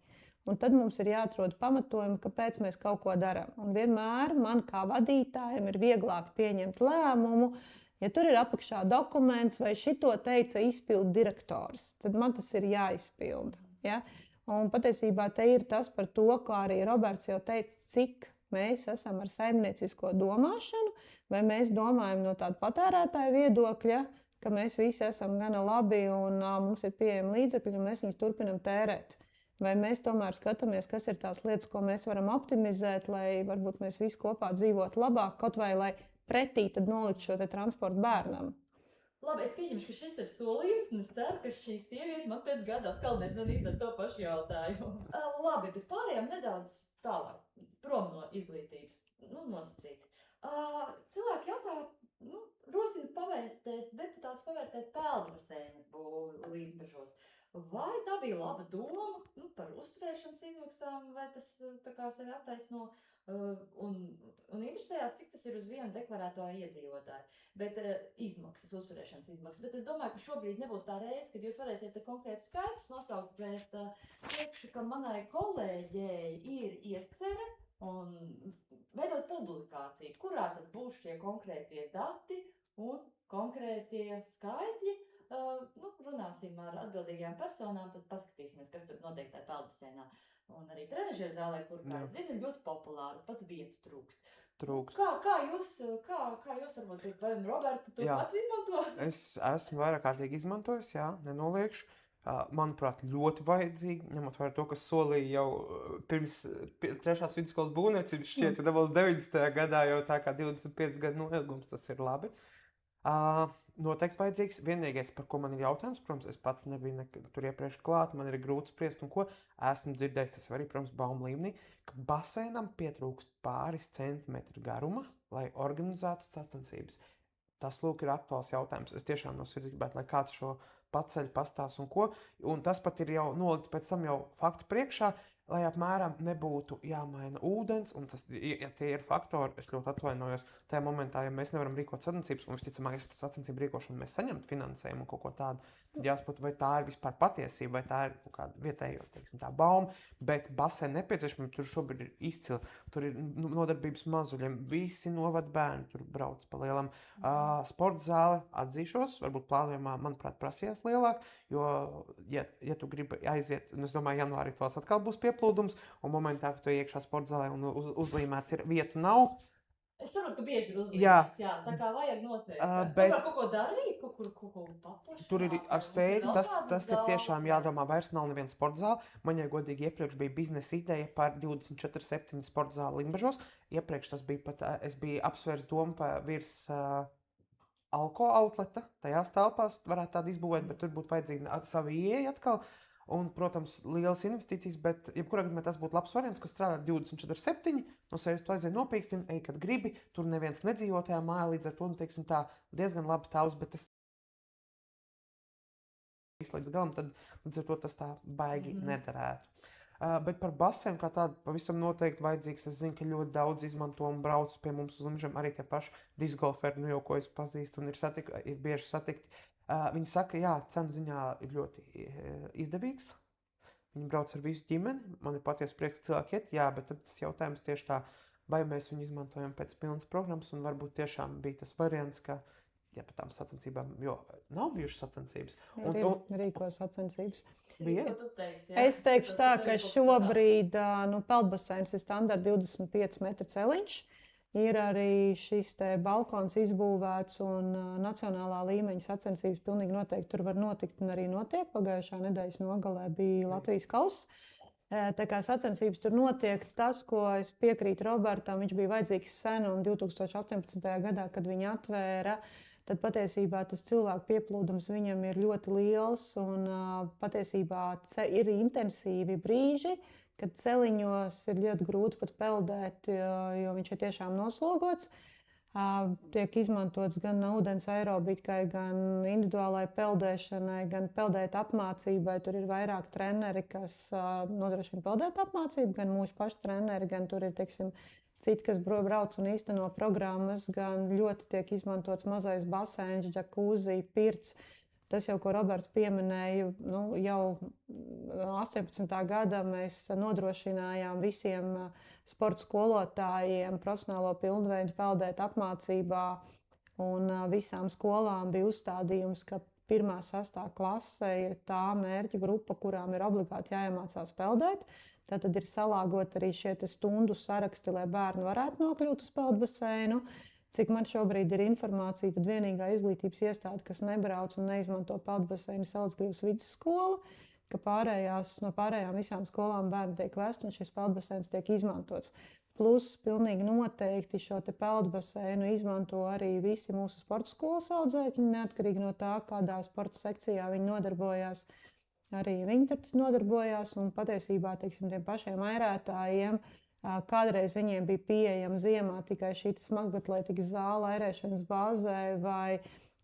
Speaker 2: Un tad mums ir jāatrod pamatojumi, kāpēc mēs kaut ko darām. Un vienmēr man kā vadītājam ir vieglāk pieņemt lēmumu, ja tur ir apakšā dokuments vai šito teica izpildu direktors, tad man tas ir jāizpilda. Ja? Un patiesībā te ir tas par to, kā arī Roberts jau teica, cik mēs esam ar saimniecisko domāšanu, vai mēs domājam no tāda patērētāja viedokļa, ka mēs visi esam gana labi un mums ir pieejami līdzekļi un mēs viņus turpinam tērēt. Vai mēs tomēr skatāmies, kas ir tās lietas, ko mēs varam optimizēt, lai varbūt mēs visi kopā dzīvotu labāk, kaut vai lai pretī tad nolikt šo te transportu bērnam.
Speaker 1: Labi, es pieņemšu, ka šis ir solījums, un es ceru, ka šī sieviete man pēc gada atkal nezvanīs ar to pašu jautājumu. Labi, bet pārējām nedaudz tālāk, prom no izglītības, nosacīti. Cilvēki jautā, rosina deputāts pavērtēt peldbaseinu būvi Līmbežos. Vai tā bija laba doma par uzturēšanas izmaksām, vai tas tā kā sevi attaisno un interesējās, cik tas ir uz vienu deklarēto iedzīvotāju. Bet uzturēšanas izmaksas. Bet es domāju, ka šobrīd nebūs tā reize, kad jūs varēsiet konkrēti skaidrs nosaukt, bet teikšu, ka manai kolēģei ir iecerē un veidot publikāciju, kurā tad būs šie konkrētie dati un konkrētie skaitļi. Runāsim ar atbildīgajām personām, tad paskatīsimies, kas tur notiek tajā peldbaseinā. Un arī trenažera zālē, kur, kā es zinu, ir ļoti populāra, pat vietu trūkst. Kā jūs varbūt, vai Roberta, tu pats izmanto?
Speaker 3: Es esmu vairāk kārtīgi izmantojis, jā, nenoliekšu. Manuprāt, ļoti vajadzīgi, ņemot vērā to, kas solīja jau pirms 3. vidusskolas būvniecības šķiet, ka 90. gadā jau tā kā 25 gadu noilgums, tas ir labi. Noteikti vajadzīgs. Vienīgais, par ko man ir jautājums, protams, es pats nebiju tur iepriekš klāt, man ir grūti spriest, un ko esmu dzirdējis, tas arī, protams, baumu līmenī, ka baseinam pietrūkst pāris centimetru garuma, lai organizētu sacensības. Tas, lūk, ir aktuāls jautājums. Es tiešām no sirds gribētu, lai kāds šo paceļ, pastāsta un ko, un tas pat ir jau nolikt pēc tam jau faktu priekšā, lai apmēram nebūtu jāmaina ūdens, un tas, ja tie ir faktori, es ļoti atvainojos, tajā momentā, ja mēs nevaram rīkot sacensības, un visticamāk, par sacensību rīkošanu mēs saņemt finansējumu un kaut ko tādu, tad jāsaprot, vai tā ir vispār patiesība, vai tā ir kaut kāda vietējo, teiksim, tā bauma, bet baseina nepieciešamība tur šobrīd ir izcila. Tur ir nodarbības mazuļiem, visi novad bērni tur brauc pa lielam. Sporta zāle, atzīšos, varbūt plānojumā, manuprāt, prasījās lielāk, jo, ja tu gribi aiziet, un es domāju, janvārī tās atkal būs pieplūdums, un momentā, kad tu iekšā sporta zālē un uzlīmēts ir, vietu nav.
Speaker 1: Es saprotu, ka bieži ir uzlīmēts, jā, tā kā vajag noteikti. Bet kaut ko darīt, kaut ko paplašināt.
Speaker 3: Tur ir ar steigtu, tas ir tiešām jādomā, vairs nav neviena sporta zāle. Man jau godīgi iepriekš bija biznesa ideja par 24/7 sporta zāli Limbažos. Iepriekš tas bija pat, es biju apsvērs domu virs Alko outleta, tajās telpās varētu tādu izbūvēt, bet tur būtu vajadzīga sava ieeja atkal. Un, protams, lielas investīcijas, bet jebkurā gadījumā tas būtu labs variants, kas strādā 24/7. No sevis tu aiziet nopīkstin, ej, kad gribi. Tur neviens nedzīvo tajā mājā, līdz ar to, teiksim, tā diezgan labi stāvs, bet tas līdz galam, tad līdz ar to tas tā baigi nederētu. Bet par baseinu kā tādu pavisam noteikti vajadzīgs. Es zinu, ka ļoti daudz izmanto un brauc pie mums uz Limbažiem arī tie paši discgolferi, jau ko es pazīstu un ir bieži satikti. Viņi saka, jā, cenu ziņā ir ļoti izdevīgs. Viņi brauc ar visu ģimeni. Man ir patiesi prieks, ka cilvēki iet, jā, bet tad tas jautājums tieši tā, vai mēs viņu izmantojam pēc pilnas programmas, un varbūt tiešām bija tas variants, ka, ja par tām sacensībām, jo nav bijušas sacensības.
Speaker 2: Rīko sacensības.
Speaker 3: Bija?
Speaker 2: Es teikšu tā, ka šobrīd peldbaseins ir standarta 25 metru celiņš. Ir arī šis balkons izbūvēts un nacionālā līmeņa sacensības pilnīgi noteikti tur var notikt un arī notiek. Pagājušā nedēļas nogalē bija Latvijas kauss. Tā kā sacensības tur notiek, tas, ko es piekrītu Robertam, viņš bija vajadzīgs sen un 2018. gadā, kad viņi atvēra, tad patiesībā tas cilvēku pieplūdums viņam ir ļoti liels un patiesībā ir intensīvi brīži, kad celiņos ir ļoti grūti pat peldēt, jo viņš ir tiešām noslogots. Tiek izmantots gan ūdens aerobikai, gan individuālai peldēšanai, gan peldēt apmācībai. Tur ir vairāk treneri, kas nodrošina peldēt apmācību, gan mūsu paši treneri, gan tur ir, teiksim, citi, kas brauc un īsteno programmas, gan ļoti tiek izmantots mazais baseins, džakūzī, pirts. Tas jau, ko Roberts pieminēja, jau 18. gada mēs nodrošinājām visiem sporta skolotājiem profesionālo pilnveidu peldēt apmācībā, un visām skolām bija uzstādījums, ka 1.–6. klase ir tā mērķa grupa, kurām ir obligāti jāiemācās peldēt. Tad ir salāgot arī šie stundu saraksti, lai bērni varētu nokļūt uz peldbaseinu. Cik man šobrīd ir informācija, tad vienīgā izglītības iestāde, kas nebrauc un neizmanto peldbaseinu, ir Salacgrīvas vidusskola, ka no pārējām visām skolām bērni tiek vesti un šis peldbaseins tiek izmantots. Plus, pilnīgi noteikti šo peldbaseinu izmanto arī visi mūsu sporta skolas audzēkņi, neatkarīgi no tā, kādā sporta sekcijā viņi nodarbojās. Arī viņi tur nodarbojās, un patiesībā, teiksim, tiem pašiem airētājiem kādreiz viņiem bija pieejama ziemā tikai šī smagatlētikas zāle airēšanas bāzē vai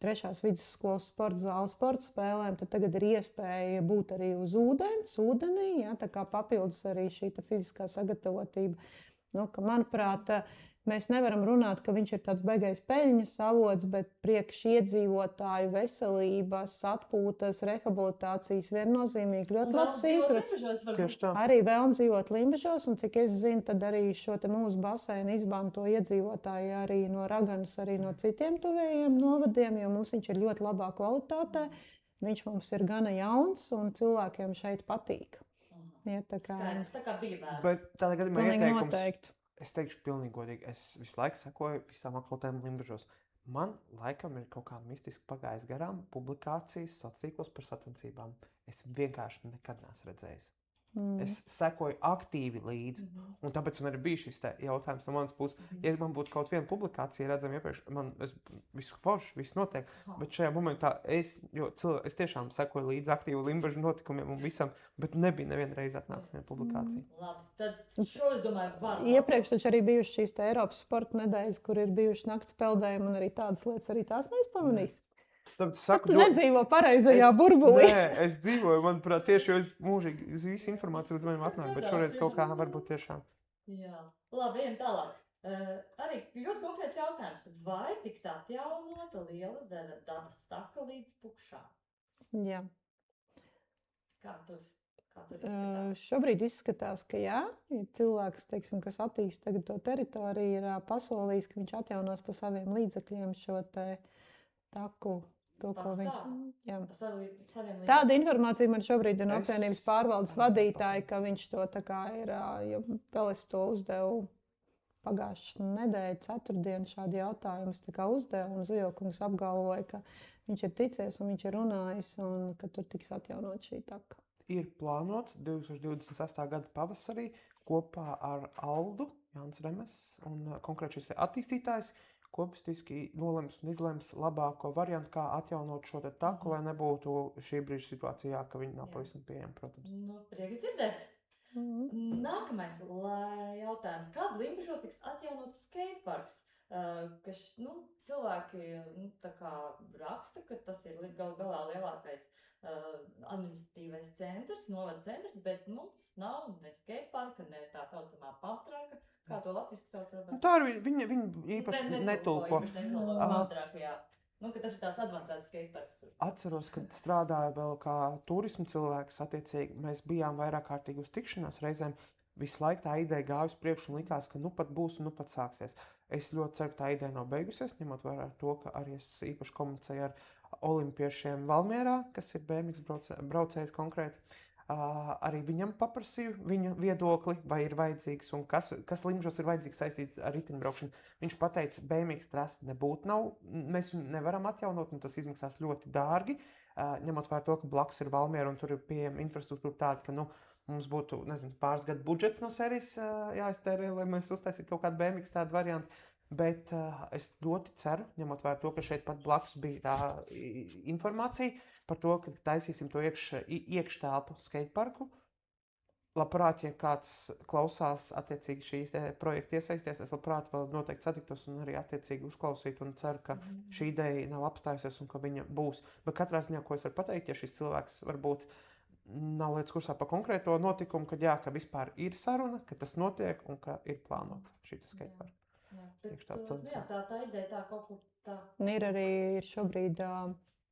Speaker 2: 3. vidusskolas sporta zāle sporta spēlēm, tad tagad ir iespēja būt arī uz ūdenī, ja, tā kā papildus arī šī fiziskā sagatavotība. Manuprāt, mēs nevaram runāt, ka viņš ir tāds beigais peļņas avots, bet priekš iedzīvotāju veselības, atpūtas, rehabilitācijas viennozīmīgi ļoti labs instruments.
Speaker 3: Tieši tā.
Speaker 2: Arī vēlam dzīvot Limbažos, un cik es zinu, tad arī šo mūsu baseinu izmanto iedzīvotāji arī no Raganas, arī no citiem tuvējiem novadiem, jo mums viņš ir ļoti labā kvalitātē. Viņš mums ir gana jauns, un cilvēkiem šeit patīk. Ja,
Speaker 1: Tā kā bija vērts.
Speaker 3: Bet tādā gadījumā
Speaker 2: Pilnīgi
Speaker 3: ieteikums,
Speaker 2: noteikti.
Speaker 3: es teikšu pilnīgi godīgi, es visu laiku sekoju visām aktualitātēm Limbažos. Man laikam ir kaut kā mistiski pagājis garām publikācijas sociālos tīklos par sacensībām. Es vienkārši nekad neesmu redzējis. Es sekoju aktīvi līdzi, un tāpēc man arī bija šis jautājums no manas puses. Ja man būtu kaut viena publikācija redzama iepriekš, es visu forši, viss notiek, bet šajā momentā es tiešām sekoju līdzi aktīvi Limbažu notikumiem un visam, bet nebija neviena reize atnākusi viena publikācija.
Speaker 1: Labi, tad šo es domāju var.
Speaker 2: Iepriekš taču arī bijušas šīs Eiropas sporta nedēļas, kur ir bijuši nakts peldējumi, un arī tādas lietas arī tās neizpamanīs. Tu nedzīvo pareizajā burbulī.
Speaker 3: Nē, es dzīvoju, manuprāt, tieši jo es mūžīgi uz visu informāciju līdz manim atnāku, bet šoreiz kaut kā varbūt tiešām.
Speaker 1: Jā, labi, ejam tālāk. Arī ļoti konkrēts jautājums. Vai tiks atjaunota Liela Zera dabas taka līdz Pukšām?
Speaker 2: Jā.
Speaker 1: Kā tur izskatās?
Speaker 2: Šobrīd izskatās, ka jā. Ir cilvēks, teiksim, kas attīst tagad to teritoriju, ir pasolījis, ka viņš atjaunos pa saviem līdzekļiem šo taku. To, ko viņš, jā. Tāda informācija man šobrīd ir no apvienības pārvaldes vadītāja, ka viņš to tā kā ir, vēl es to uzdevu pagājušā nedēļa, 4. šādi jautājums tā kā uzdevu, un Zijokungs apgalvoja, ka viņš ir ticies un viņš ir runājis, un ka tur tiks atjaunot šī taka.
Speaker 3: Ir plānots 2028. gada pavasarī kopā ar Aldu, Jānis Remes un konkrēti šis attīstītājs, kopistiski nolems un izlems labāko variantu, kā atjaunot šo taku, lai nebūtu šī brīža situācijā, ka viņi nav pavisam pieejami, protams.
Speaker 1: Prieks dzirdēt. Nākamais jautājums. Kāda Limbažos tiks atjaunots skateparks? Cilvēki tā kā raksta, ka tas ir galā lielākais administratīvais centrs, novada centrs, bet mums nav ne skateparka, ne tā saucamā pamtraka. Kā to latviski sauc?
Speaker 3: Tā arī viņa īpaši netulko.
Speaker 1: Ka tas ir tāds advancēts skateparks.
Speaker 3: Atceros, kad strādāju vēl kā turismu cilvēks, attiecīgi mēs bijām vairāk kārtīgi uz tikšanās reizēm. Visu laiku tā ideja gāja uz priekšu un likās, ka nu pat būs un nu pat sāksies. Es ļoti ceru, ka tā ideja nav beigusies, ņemot vērā to, ka arī es īpaši komunicēju ar olimpiešiem Valmierā, kas ir BMX braucējs konkrēti. Arī viņam paprasīju viņu viedokli, vai ir vajadzīgs un kas Limbažos ir vajadzīgs saistīts ar riteņbraukšanu. Viņš pateica, BMX trasi nebūtu nav, mēs viņu nevaram atjaunot, un tas izmaksās ļoti dārgi, ņemot vērā to, ka blakus ir Valmiera un tur ir pieejama infrastruktūra tāda, ka mums būtu, pāris gadu budžets no serijas jāiztērē, lai mēs uztaisītu kaut kādu BMX tādu variantu. Bet es ļoti ceru, ņemot vērā to, ka šeit pat blakus bija tā informācija par to, ka taisīsim to iekštelpu skateparku. Labprāt, ja kāds klausās attiecīgi šīs projekta iesaisties, es labprāt vēl noteikti satiktos un arī attiecīgi uzklausītu un ceru, ka šī ideja nav apstājusies un ka viņa būs. Bet katrā ziņā, ko es varu pateikt, ja šis cilvēks varbūt nav lietas kursā par konkrēto notikumu, kad jā, ka vispār ir saruna, ka tas notiek un ka ir plānota šī skateparka.
Speaker 1: Jā, bet,
Speaker 3: Priekš tāda
Speaker 1: nu jā, tā ideja tā kaut kur tā.
Speaker 2: Un ir arī šobrīd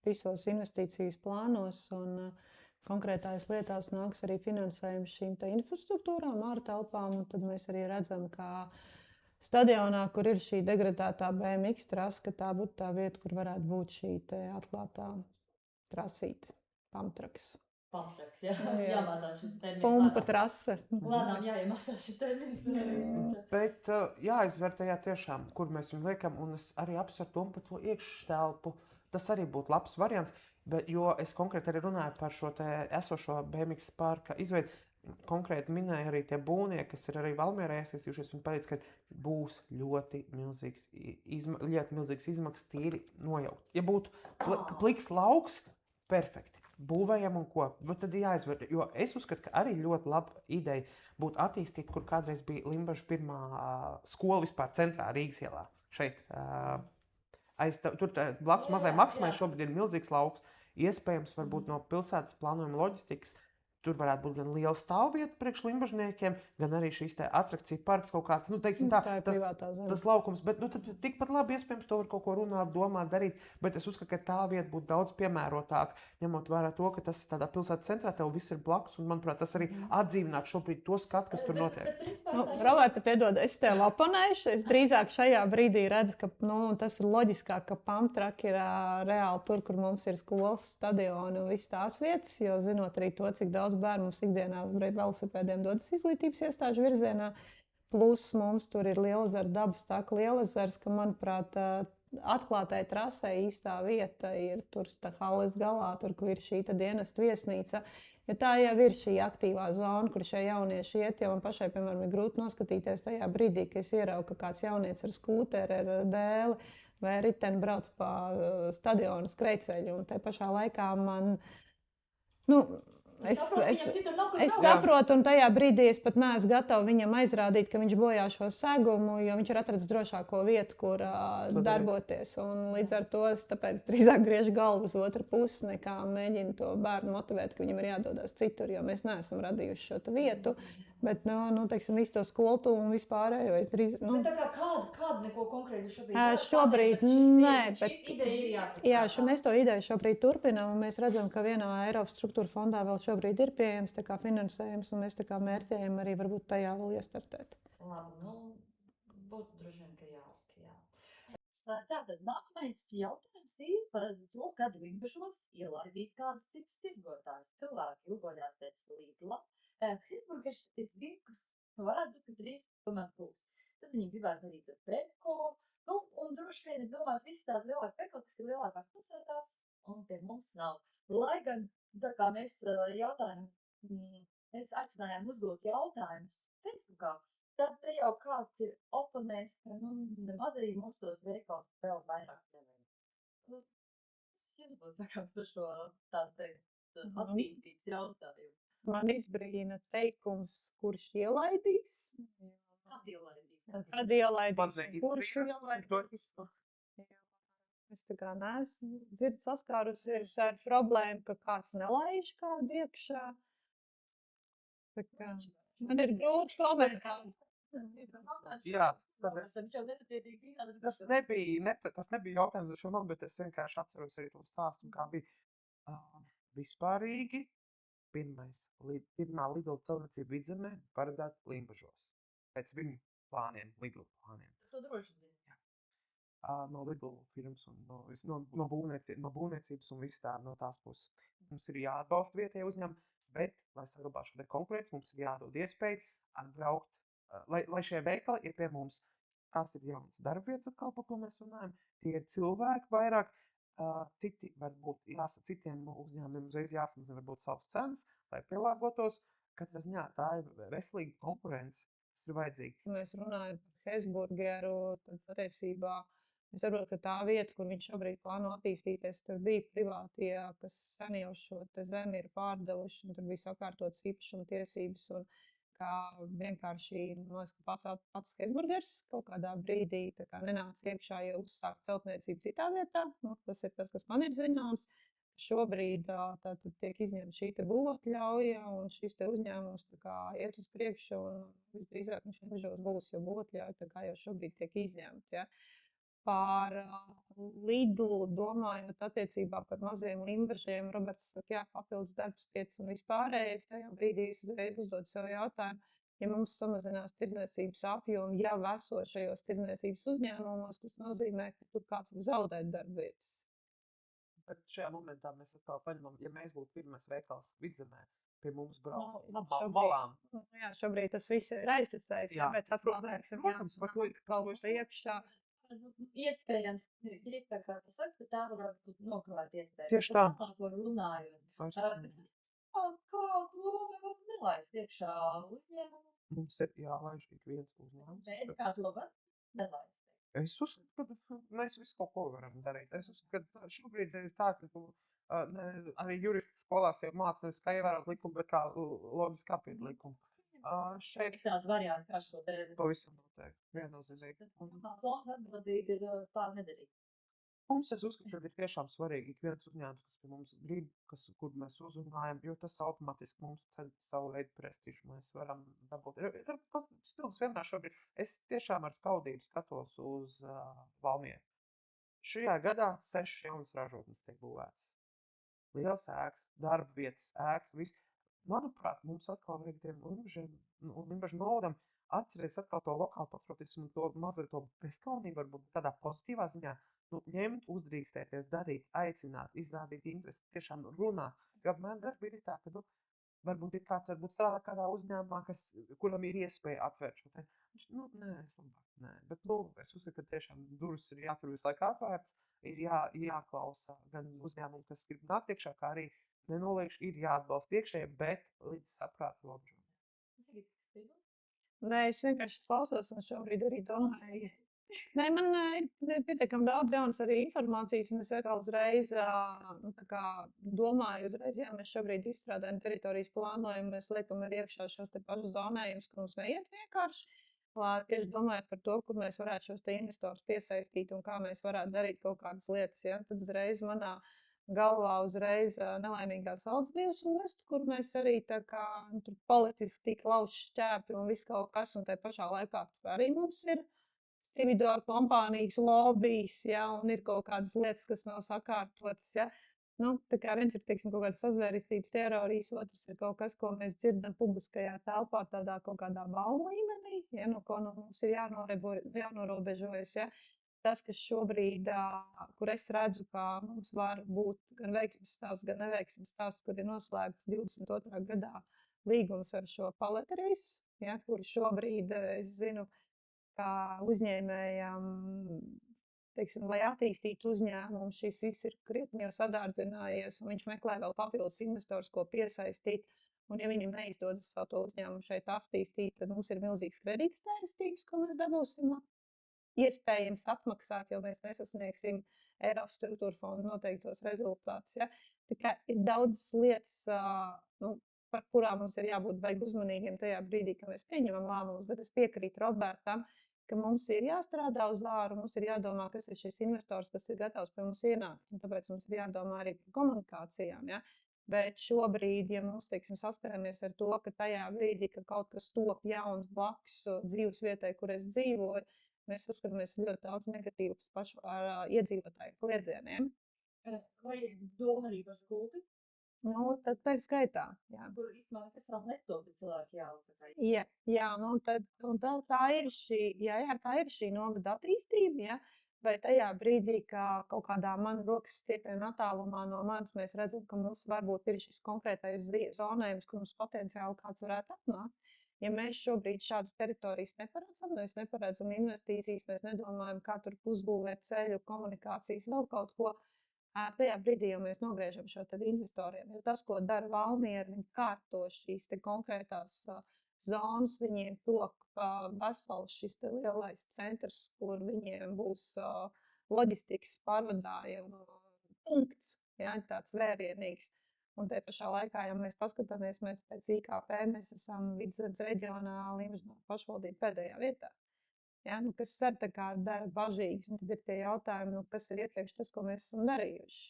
Speaker 2: visos investīcijas plānos un konkrētās lietās nāks arī finansējums šīm te infrastruktūrām, ārtelpām. Un tad mēs arī redzam, ka stadionā, kur ir šī degradētā BMX trasa, ka tā būtu tā vieta, kur varētu būt šī te atklātā trasīte, pamtraks.
Speaker 1: Pamtraks, jā.
Speaker 2: Nu, jā.
Speaker 1: Jāmācās šis termins.
Speaker 2: Pumpa
Speaker 1: lēnām.
Speaker 2: trase.
Speaker 1: Lēnām jāiemācās šis termins.
Speaker 3: Bet jāizvērtē tiešām, kur mēs viņu liekam, un es arī apsveru to par to iekštelpu. Tas arī būtu labs variants, bet, jo es konkrēti arī runāju par šo te esošo BMX parka izveidi. Konkrēti minēja arī tie būvnieki, kas ir arī Valmierā iesaistījušies. Viņi pateica, ka būs ļoti milzīgs izmaksas tīri nojaukt. Ja būtu pliks lauks, perfekti. Būvējam un ko. Bet tad jāizver. Jo es uzskatu, ka arī ļoti laba ideja būtu attīstīt, kur kādreiz bija Limbažu pirmā skola vispār centrā Rīgas ielā. Šeit. Tur blakus mazai Maksmai šobrīd ir milzīgs lauks. Iespējams, varbūt no pilsētas plānojuma loģistikas tur varētu būt gan liela stāvvieta priekš limbažniekiem, gan arī šīs atrakciju parks kaut kāds. Nu, teiksim,
Speaker 2: Tā ir privātā zeme.
Speaker 3: Tas laukums, bet tad tikpat labi iespējams to var kaut ko runāt, domāt, darīt. Bet es uzskatu, ka tā vieta būtu daudz piemērotāka, ņemot vērā to, ka tas ir tādā pilsētas centrā, tev viss ir blakus. Un, manuprāt, tas arī atdzīvināt šobrīd to skatu, kas tur notiek.
Speaker 2: Roberta, piedod, es tev oponēšu. Es drīzāk šajā brīdī redzu, ka tas ir loģiskāk, ka pamtraki ir reāli tur, kur mums ir skolas, stadioni un visas tās vietas. Jo zinot arī to, cik daudz bērnu mums ikdienā velosipēdiem dodas izglītības iestāžu virzienā. Plus mums tur ir Lielezera dabas taka Lielezers, ka, manuprāt, atklātai trasē īstā vieta ir tur Halles galā, tur, kur ir šī dienesta viesnīca. Ja tā jau ir šī aktīvā zona, kur šie jaunieši iet, jo man pašai, piemēram, ir grūti noskatīties tajā brīdī, kad es ieraugu, ka kāds jaunietis ar skūteri, ar dēli vai riteni brauc pa stadionu skrejceļu. Un tajā pašā laikā man... Es saprotu, un tajā brīdī es pat neesmu gatava viņam aizrādīt, ka viņš bojā šo segumu, jo viņš ir atradzis drošāko vietu, kur darboties. Un līdz ar to es drīzāk griežu galvu uz otru pusi, nekā mēģinu to bērnu motivēt, ka viņam ir jādodas citur, jo mēs neesam radījuši šo vietu. Bet, teiksim, visu to skolu un vispārējo es drīz...
Speaker 1: Tā kā kāda neko konkrētu
Speaker 2: šobrīd nē, bet...
Speaker 1: Šī ideja ir jāatcerās.
Speaker 2: Jā, mēs to ideju šobrīd turpinām, un mēs redzam, ka vienā Eiropas struktūra fondā vēl šobrīd ir pieejams finansējums, un mēs mērķējam arī varbūt tajā vēl iestartēt.
Speaker 1: Labi, būtu droši vien, ka jā. Tātad nākamais jautājums ir par to, kad Limbažos ielaidīs kādus citus tirgotājus. Cilvēki ilgoļās pēc Lidla. Hamburgeris Vinkus varētu būt, ka drīz tomēr būs. Tad viņi gribētu arī tur Peko. Un droši vien ir domāt visi tādi lielāki Peko, kas ir lielākās pilsētās, un pie mums nav. Lai gan, tā kā mēs aicinājām uzdot jautājumus Facebookā, tad te jau kāds ir oponējis, ka nemaz arī mums tos veikals vēl vairāk nevajag. Es nebūtu sakāms par šo attīstības jautājumu.
Speaker 2: Man izbrīna teikums, kurš ielaidīs. Kad ielaidīs? Kurš ielaidīs? Es tā kā neesmu saskārusies ar problēmu, ka kāds nelaiž kādu iekšā. Tā kā man ir grūti komentāri.
Speaker 3: Jā, tas nebija jautājums ar šo man, bet es vienkārši atceros arī to stāstu, kā bija vispārīgi. Pirmā Lidl celtniecība Vidzemē paredzēta Limbažos. Pēc viņu plāniem, Lidl plāniem.
Speaker 1: To droši vien.
Speaker 3: No Lidl firmas un no būvniecības un viss tā no tās puses. Mums ir jāatbalsta vietējie uzņēmumi, bet, lai saglabātu šo konkurenci, mums ir jādod iespēju atbraukt, lai šie veikali ir pie mums. Tās ir jaunas darbvietas atkal, par ko mēs runājam. Tie ir cilvēki vairāk. Citi varbūt citiem uzņēmumiem uzreiz jāsamazina varbūt savas cenas, lai pielāgotos. Katrā ziņā tā ir veselīga konkurence, kas ir vajadzīga.
Speaker 2: Mēs runājam par Hesburgeru, tad patiesībā es saprotu, ka tā vieta, kur viņš šobrīd plāno attīstīties, tur bija privātie, kas sen jau šo zemi ir pārdevuši, un tur bija sakārtotas īpašuma tiesības, un kā vienkārši pats Hesburgers kaut kādā brīdī nenāca iekšā, ja uzsākt celtniecību citā vietā. Tas ir tas, kas man ir zināms. šobrīd tātad tiek izņemta šī te būvatļauja, un šis te uzņēmums tā kā iet uz priekšu, un visdrīzāk viņš nežos būs, jo būvatļauja tā kā jau šobrīd tiek izņemta. Ja. Par Lidlu domājot attiecībā par maziem limbažiem, Roberts saka, jā, papildus darbspēks un vispārējais. Tajā brīdī es uzreiz uzdodu sev jautājumu, ja mums samazinās tirdzniecības apjomu jau esošajos tirdzniecības uzņēmumos, tas nozīmē, ka tur kāds var zaudēt darbvietas.
Speaker 3: Bet šajā momentā mēs atkal paņemam, ja mēs būtu pirmais veikals Vidzemē, pie mums brauc
Speaker 2: Nu,
Speaker 3: malām.
Speaker 2: Jā, šobrīd tas viss ir aizticējis,
Speaker 3: Jā,
Speaker 2: bet atkal veiksim
Speaker 3: protams, bet
Speaker 2: jānāk kaut priekšā.
Speaker 1: Iespējams, ir tā kā tu saki, ka tā varētu būt nokavēt iespējas.
Speaker 3: Tieši tā.
Speaker 1: Par ko runājot.
Speaker 3: Vairs-
Speaker 1: Kādu lomu var nelaist iekšā uzņēmumu?
Speaker 3: Mums ir jālaiž ik viens uzņēmums.
Speaker 1: Bet kā to var nelaist?
Speaker 3: Es uzskatu, ka mēs visu kaut ko varam darīt. Es uzskatu, ka šobrīd ir tā, ka tu, arī jurists skolās jau māca nevis kā ievērot likumu, bet kā loģiski apiet likumu. Šeit
Speaker 1: Ir tāds variants, kā šo darīt.
Speaker 3: pavisam noteikti, viennozīmīgi. Un
Speaker 1: Lomas atbildīgi ir tā nedarīt.
Speaker 3: mums es uzskatu, ka ir tiešām svarīgi ik viens uzņēmums, kas pie mums grib, kur mēs uzrunājam, jo tas automātiski mums ceļ savu veidu prestižu. Mēs varam dabūt. Spilgs vienmēr šobrīd. Es tiešām ar skaudību skatos uz Valmieru. Šajā gadā 6 jaunas ražotnes tiek būvētas. Liels ēkas, darba vietas, ēkas, viss. Manuprāt, mums atkal vajag tiem limbažu novadam atcerēties atkal to lokālu patriotismu un to mazliet to bezkaunību, varbūt tādā pozitīvā ziņā. Ņemt, uzdrīkstēties, darīt, aicināt, izrādīt interesi, tiešām runāt. Jo man dažkārt ir tā, ka varbūt ir kāds strādā kādā uzņēmumā, kuram ir iespēja atvērt šo te. Nē, es labāk, nē. Bet, es uzskatu, ka tiešām durvis ir jātur visu laiku atvērts, ir jāklausa gan uzņēmumu, kas grib nākt iekšā, kā arī nenoliekšu, ir jāatbalsta iekšēji, bet līdz saprāta robežām.
Speaker 2: Nē, es vienkārši klausos un šobrīd arī domāju. Nē, man ir pietiekami daudz jaunas arī informācijas, un es atkal uzreiz domāju, jā, mēs šobrīd izstrādājam teritorijas plānojumu, mēs liekam arī iekšā šos te pašus zonējumus, kur mums neiet vienkārši. Tieši domājot par to, kur mēs varētu šos te investorus piesaistīt un kā mēs varētu darīt kaut kādas lietas, ja, tad uzreiz manā galvā nelaimīgās Saldsbrīvas ostu, kur mēs arī tā kā tur politiski tik lauž šķēpi un viss kaut kas, un tai pašā laikā tur arī mums ir Stevedore kompānijas lobbyis, ja, un ir kaut kādas lietas, kas nav sakārtotas, ja. Tā kā viens ir, teiksim, kaut kāda sazvērestības teorijas, otrs ir kaut kas, ko mēs dzirdam publiskajā telpā tādā kaut kādā baumu līmenī, ja, no ko mums ir jānorobežojas, ja. Tas, kas šobrīd, kur es redzu, kā mums var būt gan veiksmes stāsts, gan neveiksmes stāsts, kur ir noslēgts 22. gadā līgums ar šo paleteris, ja, kur šobrīd, es zinu, kā uzņēmējam, teiksim, lai attīstītu uzņēmumu, šis viss ir krietni jau sadārdzinājies, un viņš meklē vēl papildus investors, ko piesaistīt. Un, ja viņam neizdodas savu to uzņēmumu šeit attīstīt, tad mums ir milzīgs kredītstēnestības, ko mēs dabūsim iespējams atmaksāt, jo mēs nesasniegsim Eiropas struktūra fonda noteiktos rezultātus. Ja? Tā kā ir daudz lietas, par kurām mums ir jābūt baigi uzmanīgiem tajā brīdī, kad mēs pieņemam lēmumus, bet es piekrītu Robertam, ka mums ir jāstrādā uz āru, mums ir jādomā, kas ir šis investors, kas ir gatavs pie mums ienākt, un tāpēc mums ir jādomā arī par komunikācijām, ja? Bet šobrīd, ja mums, teiksim, saskaramies ar to, ka tajā brīdī, ka kaut kas top jauns blakus dzīves vietai, kur es dzīvoju, mēs saskaramies ļoti daudz negatīvas iedzīvotāju kliedzieniem.
Speaker 1: Vai ir doma arī par skuldi?
Speaker 2: Tad pēc skaitā, jā.
Speaker 1: Kur īstenībā nekas vēl netopi cilvēki jāuzpakai.
Speaker 2: Jā, tā ir šī novada attīstība, ja? Vai tajā brīdī, ka kaut kādā man rokas stiepiena attālumā no manis, mēs redzam, ka mums varbūt ir šis konkrētais zonējums, kur mums potenciāli kāds varētu atnākt. Ja mēs šobrīd šādas teritorijas neparedzam, mēs neparedzam investīcijas, mēs nedomājam, kā tur uzbūvēt ceļu, komunikācijas, vēl kaut ko, tajā brīdī jau mēs nogriežam šo tad investoriem. Jo tas, ko dara Valmiera, viņi kārto šīs te konkrētās zonas, viņiem top vesels šis te lielais centrs, kur viņiem būs loģistikas pārvadājuma punkts, ja, tāds vērienīgs. Un te pašā laikā, ja mēs paskatāmies, mēs pēc IKP, mēs esam Vidzemes reģionā Limbažu pašvaldība pēdējā vietā. Ja, kas ar tā kā dara bažīgs, un tad ir tie jautājumi, kas ir iepriekš tas, ko mēs esam darījuši.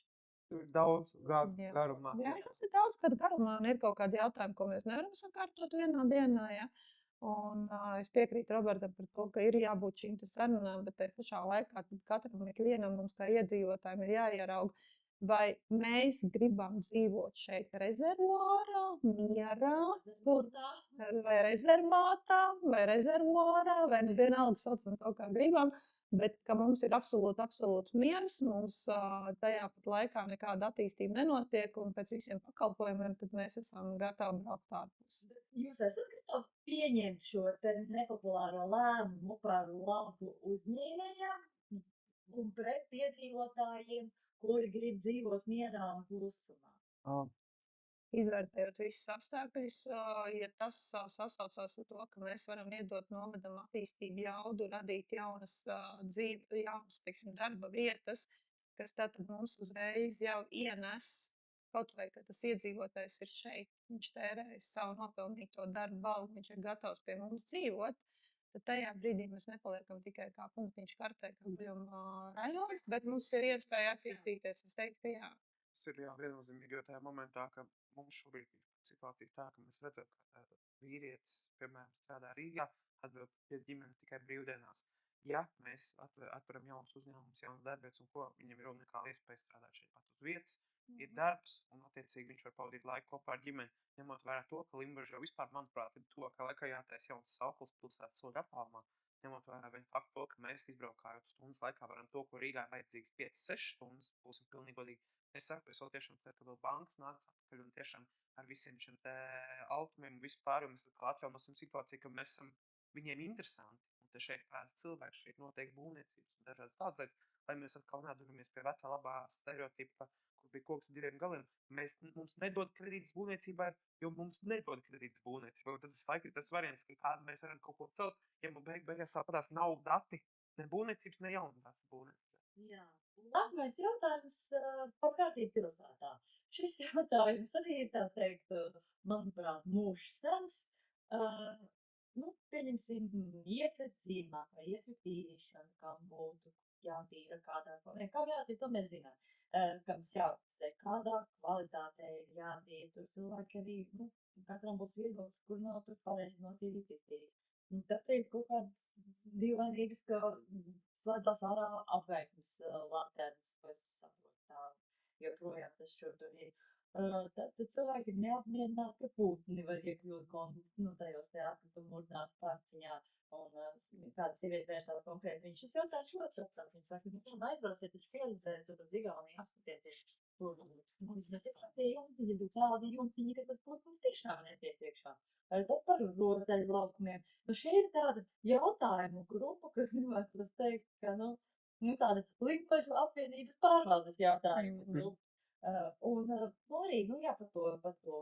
Speaker 3: Tur ir daudz
Speaker 2: Jā.
Speaker 3: garumā.
Speaker 2: Jā, tas ir daudz gadu garumā, un ir kaut kādi jautājumi, ko mēs nevaram sakārtot vienā dienā. Ja? Un, es piekrītu Robertam par to, ka ir jābūt šīm sarunām, bet tajā pašā laikā katram ikvienam mums kā iedzīvotājiem ir jāierauga, vai mēs gribam dzīvot šeit rezervuārā, mierā, kur, vai rezervuārā, vai nu vienalga saucam to, kā gribam. Bet mums ir absolūts miers, mums tajā pat laikā nekāda attīstība nenotiek, un pēc visiem pakalpojumiem mēs esam gatavi braukt ārpus.
Speaker 1: Jūs esat gatavi pieņemt šo te nepopulāro lēmumu par labu uzņēmējiem un pret iedzīvotājiem, kuri grib dzīvot mierā un klusumā?
Speaker 2: Izvērtējot visus apstākļus, ja tas sasaucās ar to, ka mēs varam iedot novadam attīstību jaudu, radīt jaunas teiksim, darba vietas, kas tad mums uzreiz jau ienes, kaut vai, ka tas iedzīvotājs ir šeit, viņš tērēs savu nopelnīto darbu balvu, viņš ir gatavs pie mums dzīvot, tad tajā brīdī mēs nepaliekam tikai kā punktiņš kartē, kā guļam rajons, bet mums ir iespēja attīstīties. Es teiktu, ka jā.
Speaker 3: Tas ir viennozīmīgi, jo tajā momentā, ka mums šobrīd ir situācija tā, ka mēs redzam, ka vīrietis, piemēram, strādā Rīgā, atbrauc pie ģimenes tikai brīvdienās. Ja mēs atveram jaunas uzņēmumus, jaunas darbvietas un ko, viņam ir unikāla iespēja strādāt šeit pat uz vietas, ir darbs, un attiecīgi viņš var pavadīt laiku kopā ar ģimeni, ņemot vērā to, ka Limbaža vispār, manuprāt, ir to, ka laikā jātaisa jauns sauklis pilsētas soļu attālumā, ņemot vērā vien faktu to, ka mēs izbraukājot stundas laikā varam to, ko Rīgā vajadzīgs 5-6 stundas, būsim pilnīgi godīgi. Es saku, es vēl tiešām ceru, ka vēl bankas nāks atpakaļ un tiešām ar visiem šiem te automiem un vispār, un mēs atkal atjaunosim situāciju, ka mēs esam viņiem interesanti. Un te šeit kāds cilvēks, šeit notiek būvniecības un dažādas tādas lietas, lai mēs atkal neduramies pie vecā labā stereotipa, kur bija koks 2 galiem. Mums nedod kredītas būvniecībai, jo mums nedod kredītas būvniecībai. Tas ir tas variants, ka kādu mēs varam kaut ko celt, ja mums beigās tāpatās nav dati, ne būvniecības, ne jaunu datu būvniecības.
Speaker 1: Jā. Nākamais jautājums par kārtību pilsētā. Šis jautājums arī ir, tā teikt, manuprāt, mūžs sens. Pieņemsim ietves dzīvumā vai ietves tīrīšanu, kam būtu jātīra kādā, kam jātīra, to mēs zinām. Kam jāuzsver, kādā kvalitātē ir jātīra. Tur cilvēki arī, katram būs viedoklis, kur nav tur pareizi notīrīts, iztīrīt. Tad ir kaut kāds dīvainības, ka slēdzās ārā apgaismas lanternas, ko es saprotu tā, joprojām tas šur tur ir. Tad cilvēki ir neapmierināti, ka putni var iekļūt tajos te atkritumu urnās pārciņā, un kāda sieviete vērsās konkrēti. Viņš šis jautājums ļoti saprāt. Viņš saka, aizbrauciet taču pieredzēt, tur uz Igauniju apskatieties. Mums netiešām tie jumtiņi, tādi jumtiņi, ka tas putns tiešām netiek iekšā. Tad par rotaļu laukumiem. Šī ir tāda jautājumu grupa, ka gribētu teikt, ka, tāda Limbažu apvienības pārvaldes jautājumu grupa. Un arī, par to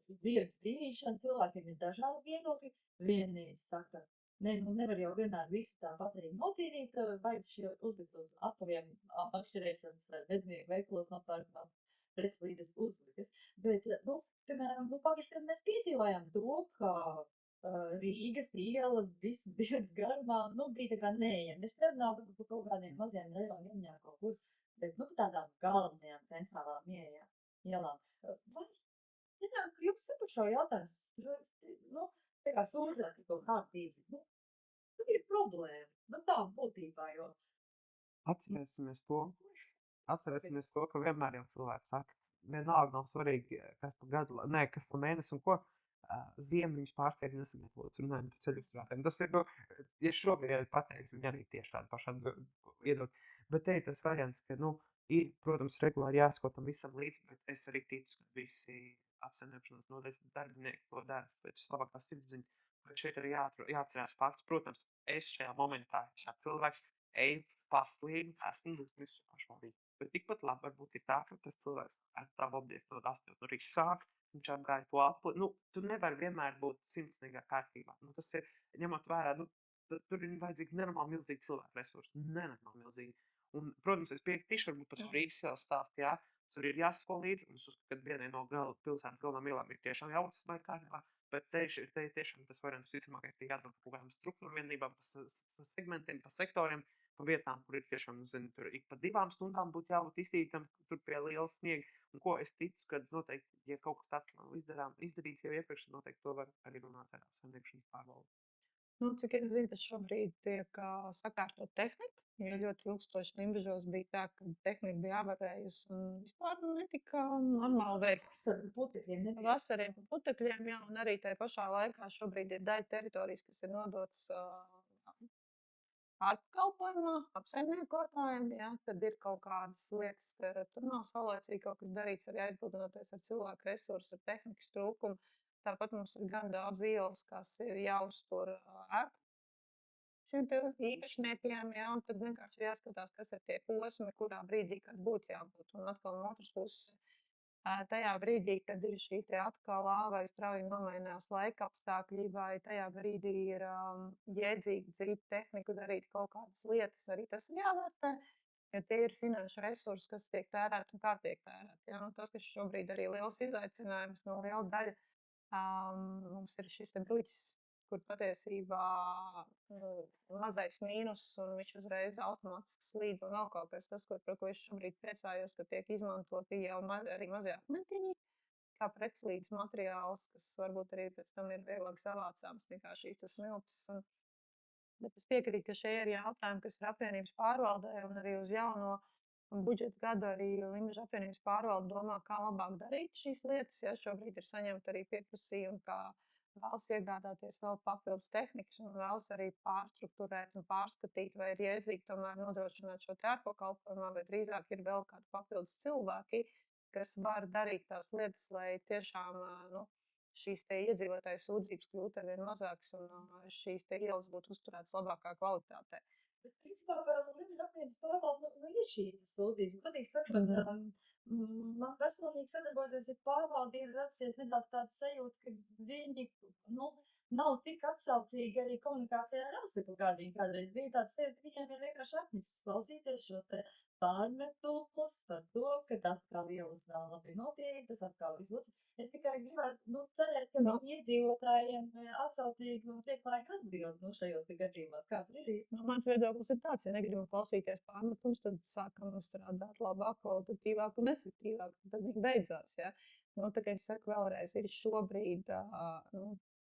Speaker 1: dzīves brīvīšanu cilvēkiem ir dažādi viedokļi. Vieni saka, nevar jau vienmēr visu tāpat arī notīrīt, vajag šie uzlikt uz apaviem atšķirēšanas vai bednieku veiklos nopērkās pretslīdes uzlikas. Bet, piemēram, pagājuši, kad mēs piedzīvojām to, ka Rīgas iela visu dienu garumā, bija tā kā neejama. Es nerunāju par kaut kādiem maziem rajoniem kaut kur, bet, tādām galvenajām centrālām ielām. Vai, ka jums par šo jautājumu, tā kā sūdzēt to kārtību, tur ir problēma, tā būtībā, jo.
Speaker 3: Atcerēsimies to, ka vienmēr jau cilvēks saka, vienalga nav svarīgi, kas pa gadu, kas pa mēnesi un ko, ziemu viņš pārsteidz nesagatavots, runājot par ceļu strādēm. Tas ir, ja šobrīd ir pateikt, viņi arī tieši tādu pašādu iedot. Bet te ir tas variants, ka, ir, protams, regulāri jāsako tam visam līdzi, bet es arī ticu, ka visi apsaimniekošanas nodaļas darbinieki to dara pēc labākās sirdsapziņas. Bet šeit arī jāatcerās fakts, protams, es šajā momentā, cilvēks, eju paslīgu, esmu visu pašvaldību. Bet tikpat labi varbūt ir tā, ka tas cilvēks ar tavu objektu no 8 no rīta sāk, viņš apgāja to apli. Tu nevari vienmēr būt simtniekā kārtībā. Tas ir, ņemot vērā, tur ir vajadzīgi nenormāli milzīgi cilvēku resursi. Nenormāli milzīgi. Un, protams, es piekritīšu, varbūt par Rīgas ielas stāstu, jā, tur ir jāsako līdzi. Un es uzskatu, ka vienai no pilsētas galvenām ielām ir tiešām jābūt vai kārtībā. Bet te tiešām tas variants visticamākais ir jādara par kaut kādām struktūru vienībām, pa segmentiem, pa sektoriem. pa vietām, kur ir tiešām, zinu, tur ik pa 2 stundām būtu jābūt iztītam, tur pie liela sniega. Un ko es ticu, ka noteikti, ja kaut kas tāds nav izdarīts jau iepriekš, tad noteikti to var arī runāt ar saimniekšanas pārvaldi.
Speaker 2: Nu, cik es zinu, tas šobrīd tiek sakārtot tehnika, jo ļoti ilgstoši Limbažos bija tā, ka tehnika bija avarējusi un vispār netika normāli veikta.
Speaker 1: Vasarā putekļiem nebija.
Speaker 2: Vasariem pa putekļiem, jā, un arī tajā pašā laikā šobrīd ir daļa teritorijas, kas ir nodotas apkalpojumā, apsaimniekotājiem, jā, tad ir kaut kādas lietas, ka tur nav saulēcīgi kaut kas darīts, arī aizbildinoties ar cilvēku resursu, ar tehnikas trūkumu. Tāpat mums ir gan daudz ielas, kas ir jāuztur ēku šiem te īpašniekiem, jā, un tad vienkārši jāskatās, kas ir tie posmi, kurā brīdī, kad būtu jābūt. Un atkal no otras puses, tajā brīdī, kad ir šī te atkal vai strauji nomainās laika apstākļi, vai tajā brīdī ir jēdzīgi dzīt tehniku, darīt kaut kādas lietas, arī tas ir jāvērtē. Ja tie ir finanšu resursi, kas tiek tērēti un kā tiek tērēti. Ja? Tas, kas šobrīd arī liels izaicinājums no liela daļa, mums ir šis te bruķis, kur patiesībā mazais mīnus, un viņš uzreiz automātiski slīd un vēl kaut kas. Tas, par ko es šobrīd priecājos, ka tiek izmantoti jau arī mazie akmentiņi, kā pretslīdes materiāls, kas varbūt arī pēc tam ir vieglāk savācāms nekā šīs tas smiltis. Bet es piekrītu, ka šie ir jautājumi, kas ir apvienības pārvaldē, un arī uz jauno budžeta gadu arī Limbažu apvienības pārvalde domā, kā labāk darīt šīs lietas. Ja šobrīd ir saņemta arī pieprasījumi, kā vēlas iegādāties vēl papildus tehnikas un vēlas arī pārstruktūrēt un pārskatīt, vai ir jēdzīgi tomēr nodrošināt šo ārpakalpojumā, vai drīzāk ir vēl kādi papildus cilvēki, kas var darīt tās lietas, lai tiešām šīs te iedzīvotāju sūdzības kļūtu arvien mazākas un šīs te ielas būtu uzturētas labākā kvalitātē.
Speaker 1: Bet, principā, par Limbažu apvienības pārvaldi ir šīs sūdzības. Godīgi sakot, man personīgi sadarbojoties ar pārvaldi ir radusies nedaudz tāds sajūta, ka viņi nav tik atsaucīgi arī komunikācijā ar Ausiku gādīgi. Kādreiz bija tāds sajūta, ka viņiem ir vienkārši apnicis klausīties šos te pārmetumus par to, ka atkal ielas nav labi notītas, atkal viss. Es tikai gribētu cerēt, ka viņi iedzīvotājiem atsaucīgi un pieklājīgi atbild šajos gadījumos. Kā tur ir īsti?
Speaker 2: Mans viedoklis ir tāds, ja negribam klausīties pārmetumus, tad sākam strādāt labāk, kvalitatīvāk un efektīvāk. Tad viņi beidzās. Ja? Tā kā es saku vēlreiz, ir šobrīd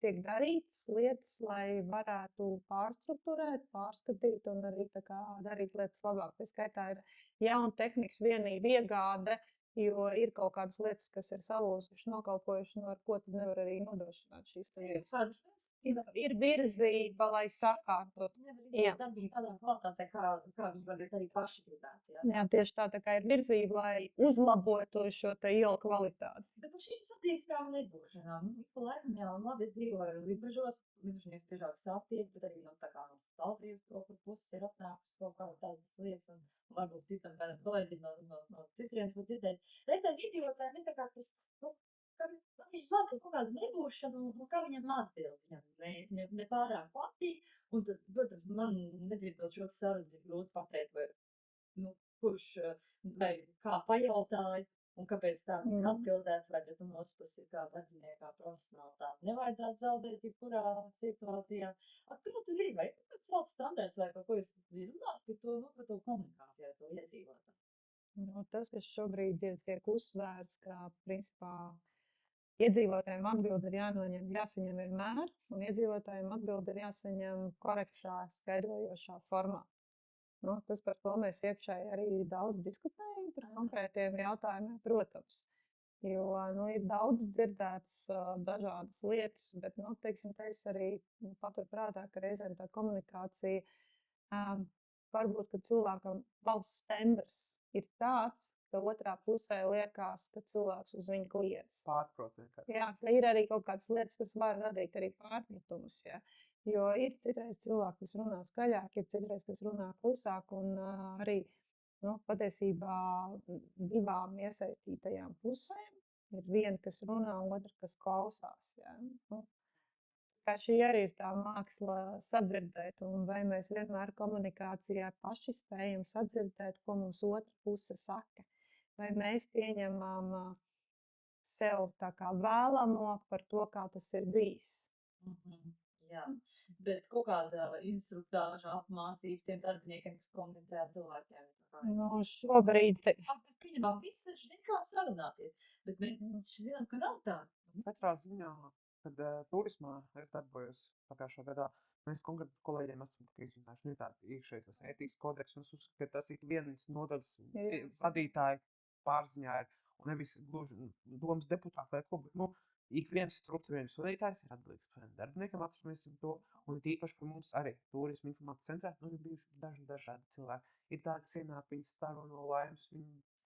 Speaker 2: tiek darītas lietas, lai varētu pārstruktūrēt, pārskatīt un arī darīt lietas labāk. Tā skaitā ir jauna tehnikas vienība iegāde, jo ir kaut kādas lietas, kas ir salūzušas, nokalpojušas, ar ko tad nevar arī nodrošināt šīs lietas. Ir virzība, lai sakārtot.
Speaker 1: Jā, darbība tādā kvalitātē, kā viņi varbūt arī paši gribētu.
Speaker 2: Jā, tieši tā kā ir virzība, lai uzlabotu šo te ielu kvalitāti.
Speaker 1: Bet šīm satīkstām nebūšanām. Pa laikam jau labi, es dzīvoju Limbažos, Limbažnieks biežāk sātiek, bet arī tā kā no Stalzijas kaut kur puses ir atnākusi kaut kāda tādas lietas, un varbūt citam kādam kolēģim no citrienes var dzirdēt. Reizēm iedzīvotājiem ir tā kā tas, ka viņš sāka kaut kādu nebūšanu, kā viņam atbild. Viņam ne pārāk patīk, un tad, protams, man nedzirdot šo sarunu ir grūti pateikt, vai, kurš, vai kā pajautāja, un kāpēc tā atbildēts, vai tad no otras puses ir kā darbiniekā profesionālitāte. Nevajadzētu zaudēt jebkurā situācijā. Kā tur ir? Vai ir kāds tāds standarts, vai par ko jūs runāt, par to komunikāciju ar to iedzīvotāju?
Speaker 2: Tas, kas šobrīd tiek uzsvērts, ka principā iedzīvotājiem atbildi ir jāsaņem vienmēr, un iedzīvotājiem atbildi ir jāsaņem korektā, skaidrojošā formā. Tas, par ko mēs iekšēji arī daudz diskutējam, par konkrētiem jautājumiem, protams. Jo ir daudz dzirdēts dažādas lietas, bet, teiksim, es arī paturprātā, ka reizēm tā komunikācija varbūt, ka cilvēkam balss tembrs ir tāds, ka otrā pusē liekas, ka cilvēks uz viņu kliedz.
Speaker 3: Pārprot vienkārši.
Speaker 2: Jā, ka ir arī kaut kādas lietas, kas var radīt arī pārpratumus, ja. Jo ir citreiz cilvēki, kas runā skaļāk, ir citreiz, kas runā klusāk, un arī patiesībā divām iesaistītajām pusēm ir viena, kas runā, un otra, kas klausās. Ja? Kā šī arī ir tā māksla sadzirdēt, un vai mēs vienmēr komunikācijā paši spējam sadzirdēt, ko mums otra puse saka. Vai mēs pieņemam sev tā kā vēlamo par to, kā tas ir bijis.
Speaker 1: jā. Bet kaut kāda instruktāža apmācība tiem darbiniekiem, kas komunicē ar cilvēkiem.
Speaker 2: Nu, šobrīd
Speaker 1: Mēs pieņemam visu, zin, kā sarunāties, bet mēs zinām, ka nav tā.
Speaker 3: Katrā ziņā, kad turismā es darbojos pagājušā gadā, mēs konkrēti ar kolēģiem esam izrunājuši, nu, tādu iekšēji tas ētikas kodeks, un es uzskatu, ka tas ik vienas nodaļas vadītāji pārziņā ir, un nevis gluži domas deputāti vai ko, bet, nu, ik viens struktūrējums vadītājs ir atbildīgs par darbiniekam, atceramies to, un tīpaši par mums arī turismu informācijas centrā, nu, ir bijuši dažādi cilvēki. Ir tādi, kas ienāk, viņi staro no laimes,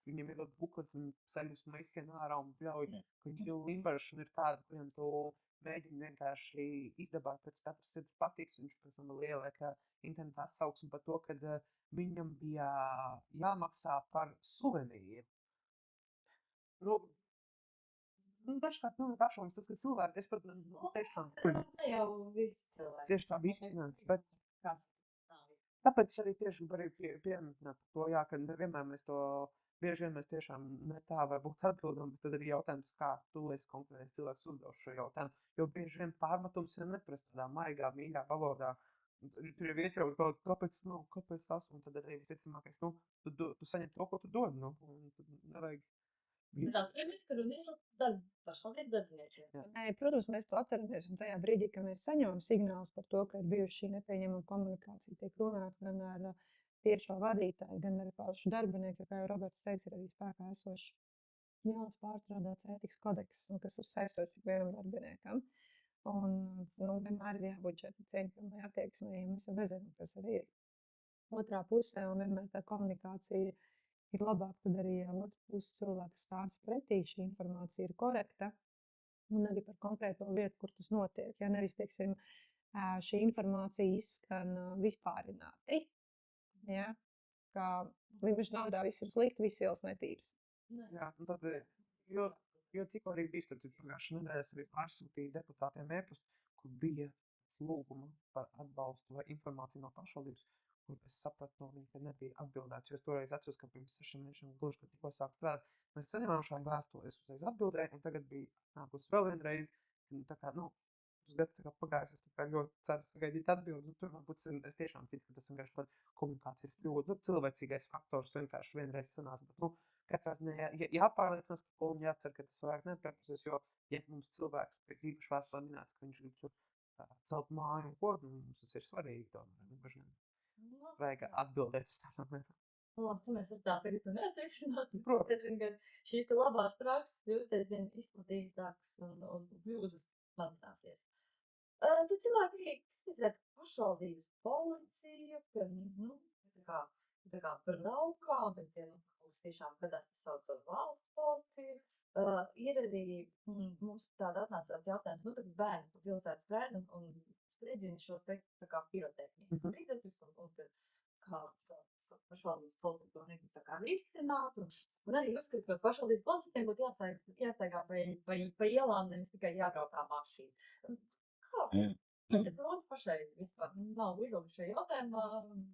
Speaker 3: viņiem iedod bukletu, viņi ceļus un izskrien ārā un bļauj, ka viņi ir limbarši un ir tādi, kuriem tu mēģini vienkārši izdabāt pēc katras sirds patiks, viņš pēc tam vēl ieliek internetā atsauksmi par to, kad viņam bija jāmaksā par suvenīru. Nu, dažkārt pilnīgi pašvārds tas, ka cilvēki, es pat, tiešām,
Speaker 1: Ne jau visi cilvēki.
Speaker 3: tieši tā bija, bet
Speaker 1: Kā?
Speaker 3: tāpēc arī tieši gribu arī pieminēt to, jā, ka nevienmēr mēs to, bieži vien mēs tiešām ne tā varbūt atbildam, bet tad arī jautājums, kā tu esi konkrētais cilvēks uzdev šo jautājumu, jo bieži vien pārmetums ir neprast tādā maigā, mīļā valodā. Tur jau iekļaut kaut kāpēc nav, kāpēc tas, un tad arī visticamākais, nu, tu saņem to, ko tu dod, nu, un tad nevajag.
Speaker 1: Bet atceramies, ka runa ir pašvaldības darbiniekiem.
Speaker 2: Nē, protams, mēs to atceramies. Un tajā brīdī, kad mēs saņemam signālus par to, ka ir bijusi šī nepieņemama komunikācija, tiek runāts gan ar tiešo vadītāju, gan ar pašu darbinieku. Kā jau Roberts teica, ir arī spēkā esošs jauns pārstrādāts ētikas kodeks, kas ir saistošs ikvienam darbiniekam. Un vienmēr ir jābūt šai cieņpilnai attieksmei, ja mēs jau nezinām, kas arī ir otrā pusē, un vienmēr tā komunikācija ir labāk, tad arī otrs puses cilvēks stāsta pretī, šī informācija ir korekta, un arī par konkrēto vietu, kur tas notiek. Ja nevis, teiksim, šī informācija izskan vispārināti, ja, kā Limbažu novadā viss ir slikti, viss ielas netīras.
Speaker 3: Jā, un tad, jo tikko arī bija, tad pagājušajā nedēļā es arī pārsūtīju deputātiem e-pastu, kur bija lūguma par atbalstu vai informāciju no pašvaldības, kur es sapratu no viņa, ka nebija atbildēts, jo es toreiz atceros, ka pirms 6 mēnešiem gluži, kad tikko sāk strādāt, mēs saņemām šādu vēstuli, es uzreiz atbildēju, un tagad bija nākus vēl vienreiz, tā kā, pusgads tā kā pagājis, es tā kā ļoti ceru sagaidīt atbildi, tur varbūt es tiešām ticu, ka tas vienkārši par komunikācijas kļūdu, cilvēcīgais faktors vienkārši vienreiz sanāca, bet, katrā ziņā jāpārliecinās, par ko un jācer, ka tas vairāk neatkārtosies, jo, ja mums cilvēks pie īpaši vēstulē minēts, ka viņš grib tur celt māju un ko, mums tas ir svarīgi tomēr, vajag atbildēt uz tādām lietām.
Speaker 1: Labi, mēs ar tā tagad neatrisināt.
Speaker 3: Protams.
Speaker 1: Ka šīs te labās prakses kļūst aizvien izplatītākas un kļūdas mazināsies. Tad cilvēki arī kritizē pašvaldības policiju, ka, tā kā par naukām, bet mums tiešām gadās tas sauc par valsts policiju. Ir arī mums tāda atnāca tāds jautājums, tagad bērni pa pilsētas brēd un spriedzina šos te tā kā pirotehnikas spriedzekļus un kā pašvaldības policija to negrib tā kā risināt, un arī uzskata, ka pašvaldības policistiem būtu jāstaigā pa ielām, nevis tikai jābraukā mašīna. Kā? Bet protams, pašai vispār nav līguma šajā jautājumā,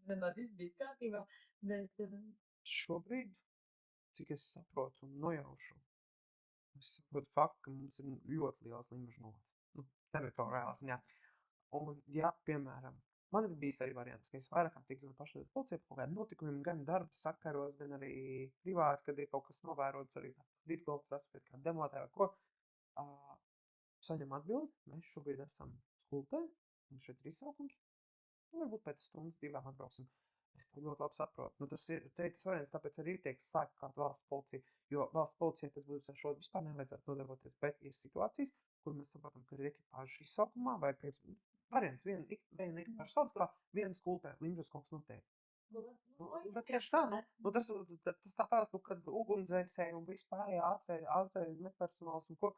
Speaker 1: vienmēr viss bija kārtībā, bet
Speaker 3: Šobrīd, cik es saprotu un nojaušu, es saprotu faktu, ka mums ir ļoti liels Limbažu novads, teritoriālā ziņā. Un, ja, piemēram, man ir bijis arī variants, ka es vairāk tiku gan pašvaldības policija par kaut kādiem notikumiem, gan darba sakaros, gan arī privāti, kad ir kaut kas novērots, arī līdzglobs aspekti, kā demolētāji vai ko. Saņem atbildi, mēs šobrīd esam skultē, mums šeit ir izsaukums, un varbūt pēc stundas 2 atbrauksim. Es to ļoti labi saprotu. Tas ir teicis variants, tāpēc arī tiek slēgta kāda valsts policija, jo valsts policija pēc būtības ar šo vispār nevajadzētu nodarboties, bet ir situācijas, kur mēs saprotam, ka ir ekipāža izsaukumā vai pēc variants, viena ekipāža sauc, kā viena skultē, Limbažos kaut kas notiek. Bet tieši tā, tas tāpēc, kad ugunsdzēsēji un vispārējā ātrē nepersonāls un ko,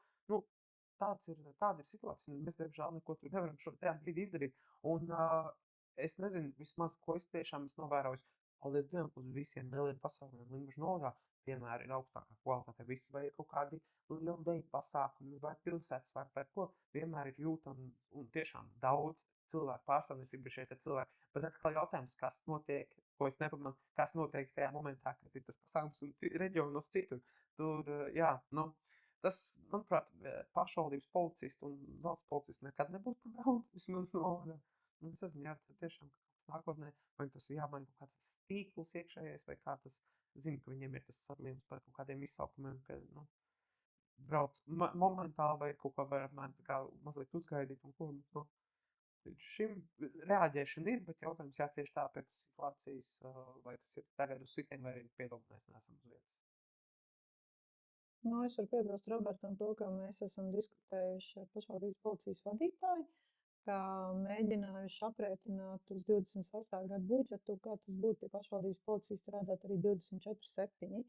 Speaker 3: tāda ir situācija, un mēs, diemžēl, neko tur nevaram tajā brīdī izdarīt. Un es nezinu, vismaz, ko es tiešām esmu novērojis, paldies Dievam, uz visiem lieliem pasākumiem Limbažu novadā vienmēr ir augstākā kvalitāte. Visi vai kaut kādi lieldeju pasākumi vai pilsētas vai ko, vienmēr ir jūtami un tiešām daudz cilvēku pārstāvniecība ir šie cilvēki. Bet atkal jautājums, kas notiek, ko es nepamanu, kas notiek tajā momentā, kad ir tas pasākums un reģionos citur. Tur, tas, manuprāt, pašvaldības policisti un valsts policisti nekad nebūs par daudz, vismaz no. Es nezinu, jā, tas tiešām nākotnē, vai tas ir jāmaina kaut kāds tīkls iekšējais, vai kā tas, zinu, ka viņiem ir tas sadalījums par kaut kādiem izsaukumiem, ka, brauc momentāli vai kaut ko var apmēram tā kā mazliet uzgaidīt un ko, līdz šim reaģēšana ir, bet jautājums jā, tieši tā pēc situācijas, vai tas ir tagad uz sitienu, vai arī piedomu mēs neesam uz vietas.
Speaker 2: Es varu piebilst Robertam to, ka mēs esam diskutējuši ar pašvaldības policijas vadītāju, kā mēģinājuši aprēķināt uz 26. gadu budžetu, kā tas būtu, ja pašvaldības policija strādāt arī 24/7,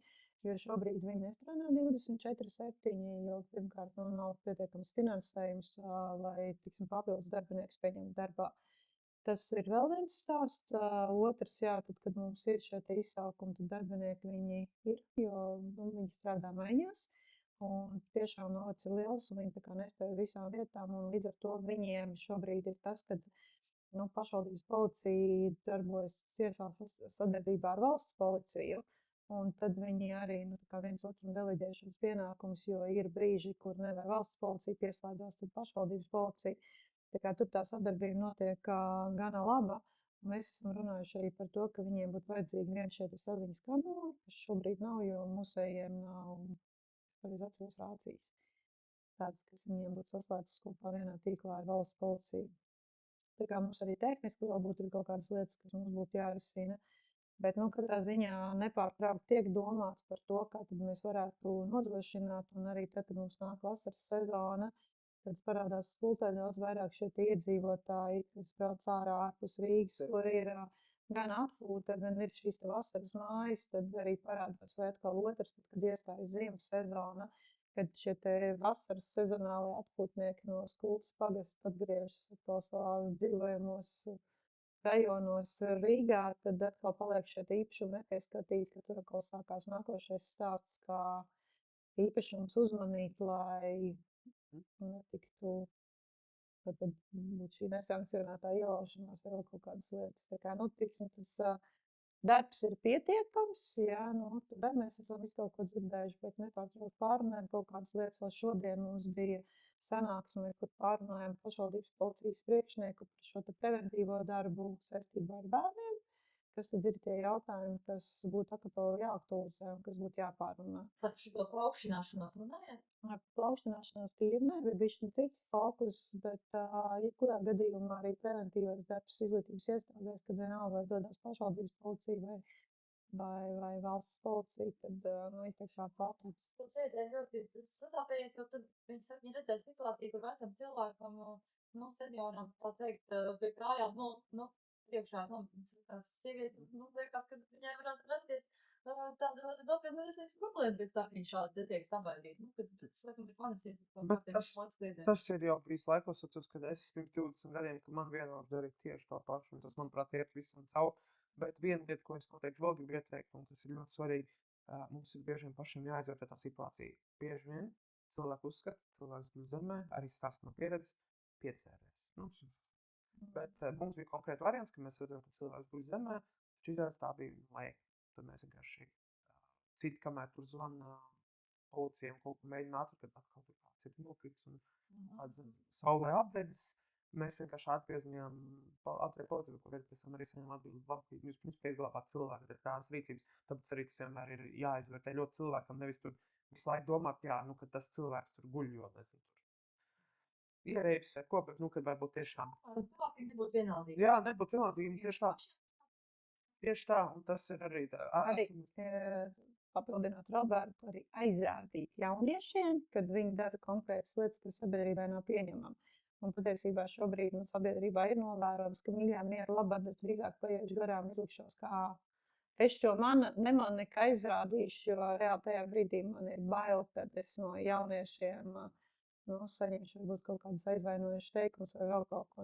Speaker 2: jo šobrīd viņi nestrādā 24/7, jo pirmkārt nav pietiekams finansējums, lai, papildus darbinieks pieņemt darbā. Tas ir vēl viens stāsts. Otrs, jā, tad, kad mums ir šie izsaukumi, tad darbinieki viņi ir, jo viņi strādā maiņās. Un tiešām novacs ir liels, un viņi tā kā nespēja visām vietām, un līdz ar to viņiem šobrīd ir tas, ka pašvaldības policija darbojas ciešā sadarbībā ar valsts policiju, un tad viņi arī viens otram deleģēšanas pienākums, jo ir brīži, kur nevar valsts policija pieslēdzās, tad pašvaldības policija. Tā kā tur tā sadarbība notiek gana laba. Mēs esam runājuši arī par to, ka viņiem būtu vajadzīgi vien šie saziņas kanāli, kas šobrīd nav, jo mūsējiem nav atsevišķas rācijas. Tāds, kas viņiem būtu saslēdzas kopā vienā tīklā ar valsts policiju. Tā kā mums arī tehniski vēl būtu kaut kādas lietas, kas mums būtu jārisina. Bet, katrā ziņā nepārtraukti tiek domāts par to, kā tad mēs varētu nodrošināt, un arī tad, kad mums nāk vasaras sezona, tad parādās skultē daudz vairāk šie iedzīvotāji, kas brauc ārā ārpus Rīgas, kur ir gan atpūta, gan ir šīs vasaras mājas, tad arī parādās vai atkal otrs, tad, kad iestājas ziemas sezona, kad šie vasaras sezonālie atpūtnieki no skultas pagasta atgriežas atkal savās dzīvojamos rajonos Rīgā, tad atkal paliek šie īpašumi nepieskatīti, ka tur atkal sākās nākošais stāsts, kā īpašums uzmanīt, lai netiktu, tad būtu šī nesankcionētā ielaušanās vai vēl kaut kādas lietas. Tā kā, tas darbs ir pietiekams, jā, tur mēs esam visu kaut ko dzirdējuši, bet nepārtraukt pārunājam kaut kādas lietas. Vēl šodien mums bija sanāksme, kur pārunājam pašvaldības policijas priekšnieku par šo preventīvo darbu saistībā ar bērniem. Kas tad ir tie jautājumi, kas būtu atkal jāaktualizē un kas būtu jāpārunā?
Speaker 1: Par šo plaukšanāšanos runājāt?
Speaker 2: Plaukšanāšanos tīri nebija bišķi cits fokus, bet jebkurā gadījumā arī preventīvais darbs izglītības iestādēs, kad vienalga vai dodas pašvaldības policija vai valsts policija, tad ir tiešām pārtāks.
Speaker 1: Tu dzirdēji ļoti sasāpējies, jo tad viņi redzēja situāciju, kur vecam cilvēkam, senioram, tā teikt, pie kājām, priekšā, tās sievietes, liekas, ka viņai varētu rasties tāda nopietna veselības problēma pēc tā, ka viņi šādi tiek sabaidīti. Kad laikam ir panesīts.
Speaker 3: Tas ir jau bijis laikos, kad es pirms 20 gadiem, ka man vienmēr darīja tieši to pašu, un tas, manuprāt, iet visam cauri. Bet viena lieta, ko es noteikti vēl gribu ieteikt, un kas ir ļoti svarīgi, mums ir bieži vien pašiem jāizvērtē tā situācija. Bieži vien cilvēku uzskata, cilvēks guļ zemē, arī stāst no pieredzes, piecēries. Bet mums bija konkrēti variants, ka mēs redzam, ka cilvēks guļ zemē, taču izrādās tā bija laika. Tad mēs vienkārši citi, kamēr tur zvana policijiem, kaut ko mēģina ātri, kad atkal tur kāds ir nokrits un saulē apdedzis. Mēs vienkārši atpiezinājām policiju, ko pēc tam arī saņēmām atbildi. Labi, jūs pirms izglābāt cilvēku, tad tās rīcības. Tāpēc arī tas vienmēr ir jāizvērtē ļoti cilvēkam, nevis tur visu laiku domāt, ka tas cilvēks tur guļ, jo nezinu, tur ierēbis vai ko, bet, kad varbūt tiešām.
Speaker 1: Cilvēki nebūtu vienaldīgi.
Speaker 3: Jā, nebūtu vienaldīgi, tieši tā. Tieši tā, un tas ir arī tā.
Speaker 2: Arī papildināt Robertu, arī aizrādīt jauniešiem, kad viņi dara konkrētas lietas, kas sabiedrībai nav pieņemama. Un patiesībā šobrīd sabiedrībā ir novērojams, ka mīļā miera labāk es drīzāk paiešu garām, izlikšos kā es šo nemani aizrādīšu, jo reāli tajā brīdī man ir bail, kad es no jauniešiem saņemšu varbūt kaut kādas aizvainojušas teikumus vai vēl kaut ko.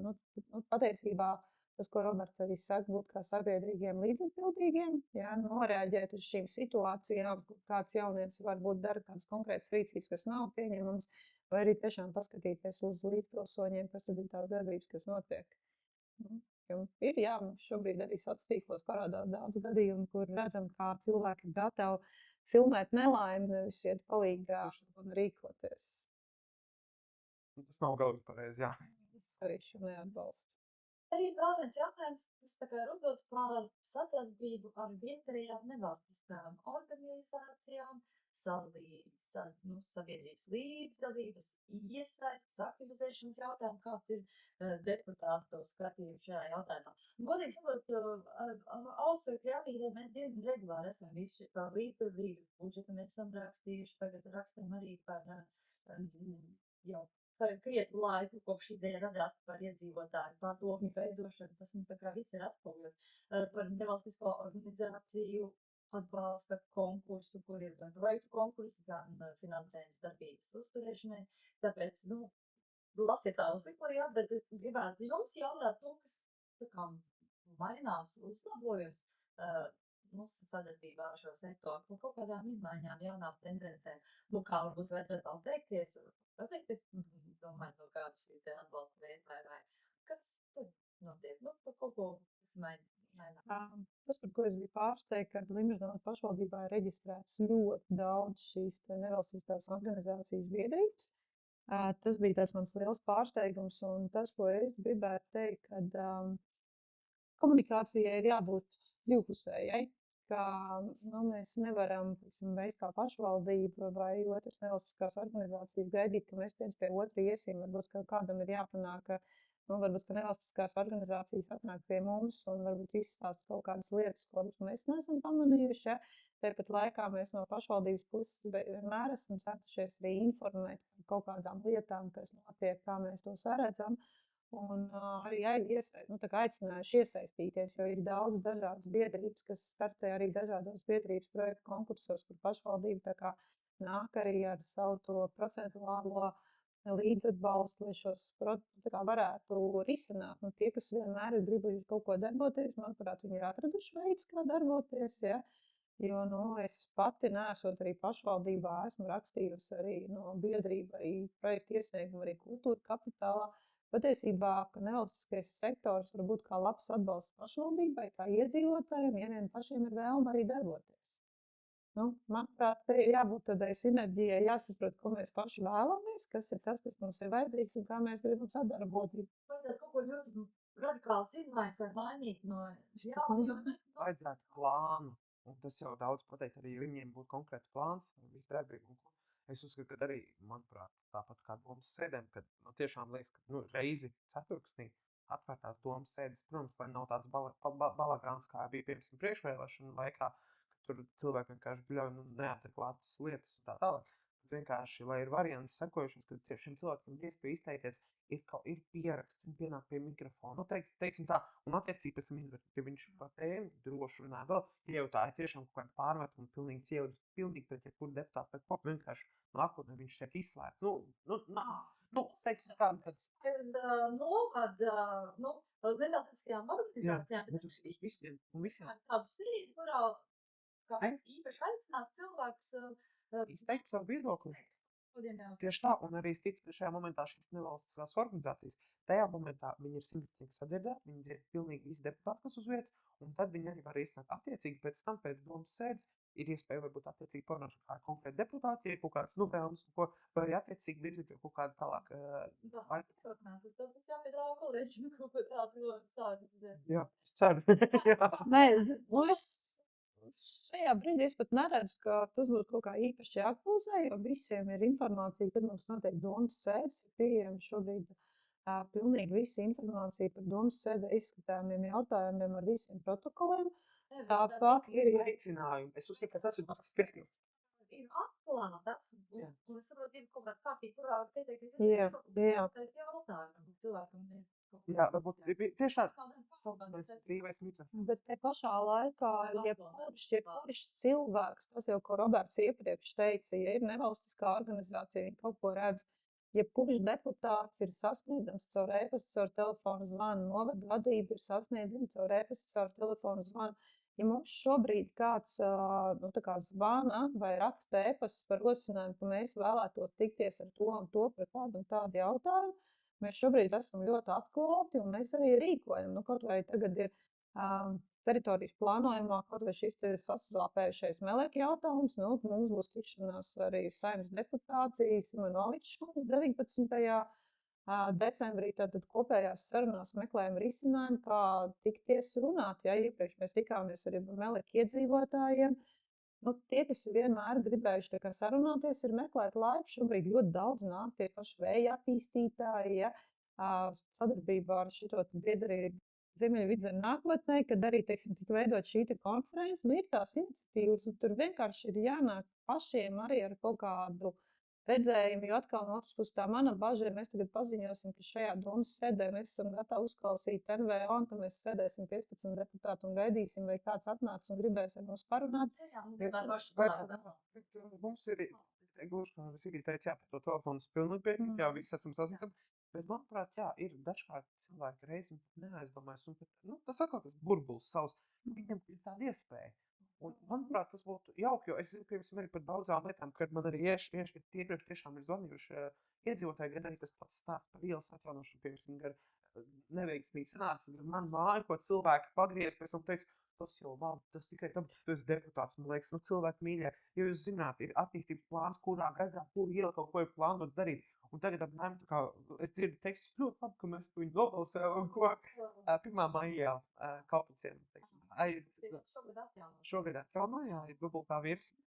Speaker 2: Patiesībā tas, ko Roberts arī saka, būt kā sabiedrīgiem līdzatbildīgiem, noreaģēt uz šīm situācijām, kāds jaunietis varbūt dara kādas konkrētas rīcības, kas nav pieņemams, vai arī tiešām paskatīties uz līdzpilsoņiem, kas tad ir tās darbības, kas notiek. Ir, šobrīd arī sociālos tīklos parādās daudz gadījumu, kur redzam, kā cilvēki ir gatavi filmēt nelaimi, nevis iet palīgā un rīkoties.
Speaker 3: Tas nav galīgi pareizi, jā.
Speaker 2: Es arī šo neatbalstu.
Speaker 1: Arī vēl viens jautājums, kas tā kā ir uzdots par sadarbību ar vietējām nevalstiskām organizācijām, sabiedrības līdzdalības, iesaistas, aktivizēšanas jautājumu, kāds ir deputātu skatījums šajā jautājumā. Godīgi sakot, Augstsveiku avīzē mēs diezgan regulāri esam visi par līdzdalības budžetu, mēs esam rakstījuši, tagad rakstam arī par jau par krietnu laiku, kopš ideja radās par iedzīvotāju padomju veidošanu, tas tā kā viss ir atspoguļots par nevalstisko organizāciju atbalsta konkursu, kur ir gan projektu konkursi, gan finansējums darbības uzturēšanai. Tāpēc, lasiet tā uzliklajā, bet es gribētu jums jautāt to, kas tā kā mainās uzlabojums sadarbībā ar šo sektoru, par kaut kādām izmaiņām, jaunām tendencēm. Kā varbūt vajadzētu atteikties, domājot no kāda šī te atbalsta veida vai kas tur notiek, par kaut ko, kas mainās.
Speaker 2: Tas, par ko es biju pārsteigta, ka Limbaždonas pašvaldībā ir reģistrēts ļoti daudz šīs nevalstiskās organizācijas biedrības. Tas bija tāds mans liels pārsteigums, un tas, ko es gribētu teikt, ka komunikācijai ir jābūt divpusējai. Ka mēs nevaram veikt kā pašvaldība vai otras nevalstiskās organizācijas gaidīt, ka mēs viens pie otra iesim. Varbūt kādam ir jāpanāk, ka varbūt nevalstiskās organizācijas atnāk pie mums un varbūt izstāst kaut kādas lietas, ko mēs neesam pamanījuši. Ja? Tāpat laikā mēs no pašvaldības puses vienmēr esam centušies arī informēt par kaut kādām lietām, kas notiek, kā mēs to saredzam. Un arī aicinājuši iesaistīties, jo ir daudz dažādas biedrības, kas startē arī dažādos biedrības projektu konkursos, kur pašvaldība nāk arī ar savu to procentuālo līdzatbalstu, lai šos varētu risināt. Tie, kas vienmēr ir gribuši kaut ko darboties, manuprāt, viņi ir atraduši veids, kā darboties. Ja? Jo es pati neesot arī pašvaldībā, esmu rakstījusi arī no biedrība, arī projektu iesniegumu, arī kultūra kapitālā. Patiesībā, ka nevalstiskais sektors var būt kā labs atbalsts pašvaldībai, kā iedzīvotājiem, ja vien pašiem ir vēlme arī darboties. Manuprāt, te ir jābūt tādai sinerģijai, jāsaprot, ko mēs paši vēlamies, kas ir tas, kas mums ir vajadzīgs un kā mēs gribam sadarboties.
Speaker 1: Vajadzētu kaut ko ļoti radikāls izmaiņas vai mainīt no jauniem.
Speaker 3: Vajadzētu plānu, un tas jau daudz pateikt, arī viņiem būtu konkrēts plāns, visu darbību. Es uzskatu, ka arī, manuprāt, tāpat kā domas sēdēm, kad tiešām liekas, ka reizi ceturksnī atvērtās domas sēdes, protams, lai nav tāds balagāns, kā bija piemēram priekšvēlēšanu laikā, ka tur cilvēki vienkārši bļauj neadekvātas lietas un tā tālāk. Vienkārši, lai ir variants sekojušas, ka šim cilvēkam ir iespēja izteikties, ir pieraksts, viņi pienāk pie mikrofona, teiksim tā, un attiecīgi pēc tam izvērt, ka viņš par tēmu droši runā vēl, ja jau tā ir tiešām kaut kāda pārmetuma, pilnīgi ievadas, pilnīgi pret jebkuru deputātu, bet kaut vienkārši nākotnē viņš tiek izslēgts. Teiksim tā,
Speaker 1: kad nevalstiskajām organizācijām,
Speaker 3: uz visiem.
Speaker 1: Tādu sīdi, kurā īpaši aicināt cilvēkus
Speaker 3: izteikt savu viedokli. Tieši tā, un arī es ticu, ka šajā momentā šīs nevalstiskās organizācijas, tajā momentā viņi ir simtprocentīgi sadzirdēti, viņi dzird pilnīgi visi deputāti, kas uz vietas, un tad viņi arī var iesnākt attiecīgi pēc tam, pēc domas sēdes, ir iespēja varbūt attiecīgi parunāt kā konkrēti deputāti, ja ir kaut kāds vēlams, vai arī attiecīgi virzīt kaut kādu tālāk.
Speaker 1: Tas jāpiedāvā kolēģi, kaut ko tādu.
Speaker 3: Jā, es ceru.
Speaker 2: Nē, es šajā brīdī es pat neredzu, ka tas būtu kaut kā īpaši jāaktualizē, jo visiem ir informācija, kad mums notiek domas sēdes, ir pieejama šobrīd pilnīgi visa informācija par domas sēdē izskatāmiem jautājumiem ar visiem protokoliem. Tāpat ir
Speaker 3: aicinājumi. Es uzskatu, ka tas ir tas pirkums.
Speaker 1: Ir atklātas, un es saprotu, ir kaut kāda kārtība, kurā var teikt,
Speaker 2: Jā.
Speaker 1: jautājumu cilvēkam.
Speaker 3: Jā, varbūt tieši tāds brīvais mikrofons.
Speaker 2: Bet te pašā laikā, jebkurš cilvēks, tas jau, ko Roberts iepriekš teica, ja ir nevalstiskā organizācija, viņi kaut ko redz, jebkurš deputāts ir sasniedzams caur e-pastu, caur telefonu zvanu, novada vadība ir sasniedzama caur e-pastu, caur telefonu zvanu. Ja mums šobrīd kāds zvana vai raksta e-pastus par rosinājumu, ka mēs vēlētos tikties ar to un to par tādu un tādu jautājumu, mēs šobrīd esam ļoti atklāti un mēs arī rīkojam. Kaut vai tagad ir Teritorijas plānojumā, kaut vai šis saslāpējušais melēku jautājums, nu, mums būs tikšanās arī Saeimas deputāti Simonovičs 19. Decembrī, tātad kopējās sarunās meklējam risinājumu, kā tikties runāt. Ja iepriekš mēs tikāmies arī ar melēku iedzīvotājiem, nu, tie, kas vienmēr gribējuši sarunāties, ir meklēt laiku. Šobrīd ļoti daudz nāk tie paši vēja attīstītāji, ja, sadarbībā ar šito biedrību Ziemeļvidzemē nākotnē, kad arī, teiksim, tika veidot šī konference. Nu, ir tās iniciatīvas, un tur vienkārši ir jānāk pašiem arī ar kaut kādu redzējumu, jo atkal no otras puses tā mana bažas, ja mēs tagad paziņosim, ka šajā domas sēdē mēs esam gatavi uzklausīt NVO, un ka mēs sēdēsim 15 deputātu un gaidīsim, vai kāds atnāks un gribēs ar mums parunāt.
Speaker 3: Mums ir gluži kā Sigita teica, jā, par to telefonu pilnīgi piekrīt, jā, visi esam sasniegti. Bet, manuprāt, jā, ir dažkārt cilvēki reizi neaizdomājas, un pat, nu, tas atkal tas burbulis savs, viņam ir tāda iespēja. Un, manuprāt, tas būtu jauki, jo es zinu, piemēram, arī par daudzām lietām, kad man arī iepriekš tiešām ir zvanījuši iedzīvotāji, gan arī tas pats stāsts par ielas atjaunošanu, piemēram, gar neveiksmīgi sanāca, gan man māju, ko cilvēki pagriez, pēc tam teiks, tas jau labi, tas tikai tam, tu esi deputāts, man liekas, nu, cilvēki mīļie, jo jūs zināt, ir attīstības plāns, kurā gadā, kur iela kaut ko ir plānot darīt. Un tagad apmēram tā kā es dzirdu tekstus ļoti labi, ka mēs par viņu nobalsojām un ko 1. maijā Kalpiciem. Šogad atjaunojā ir dubultā virsma.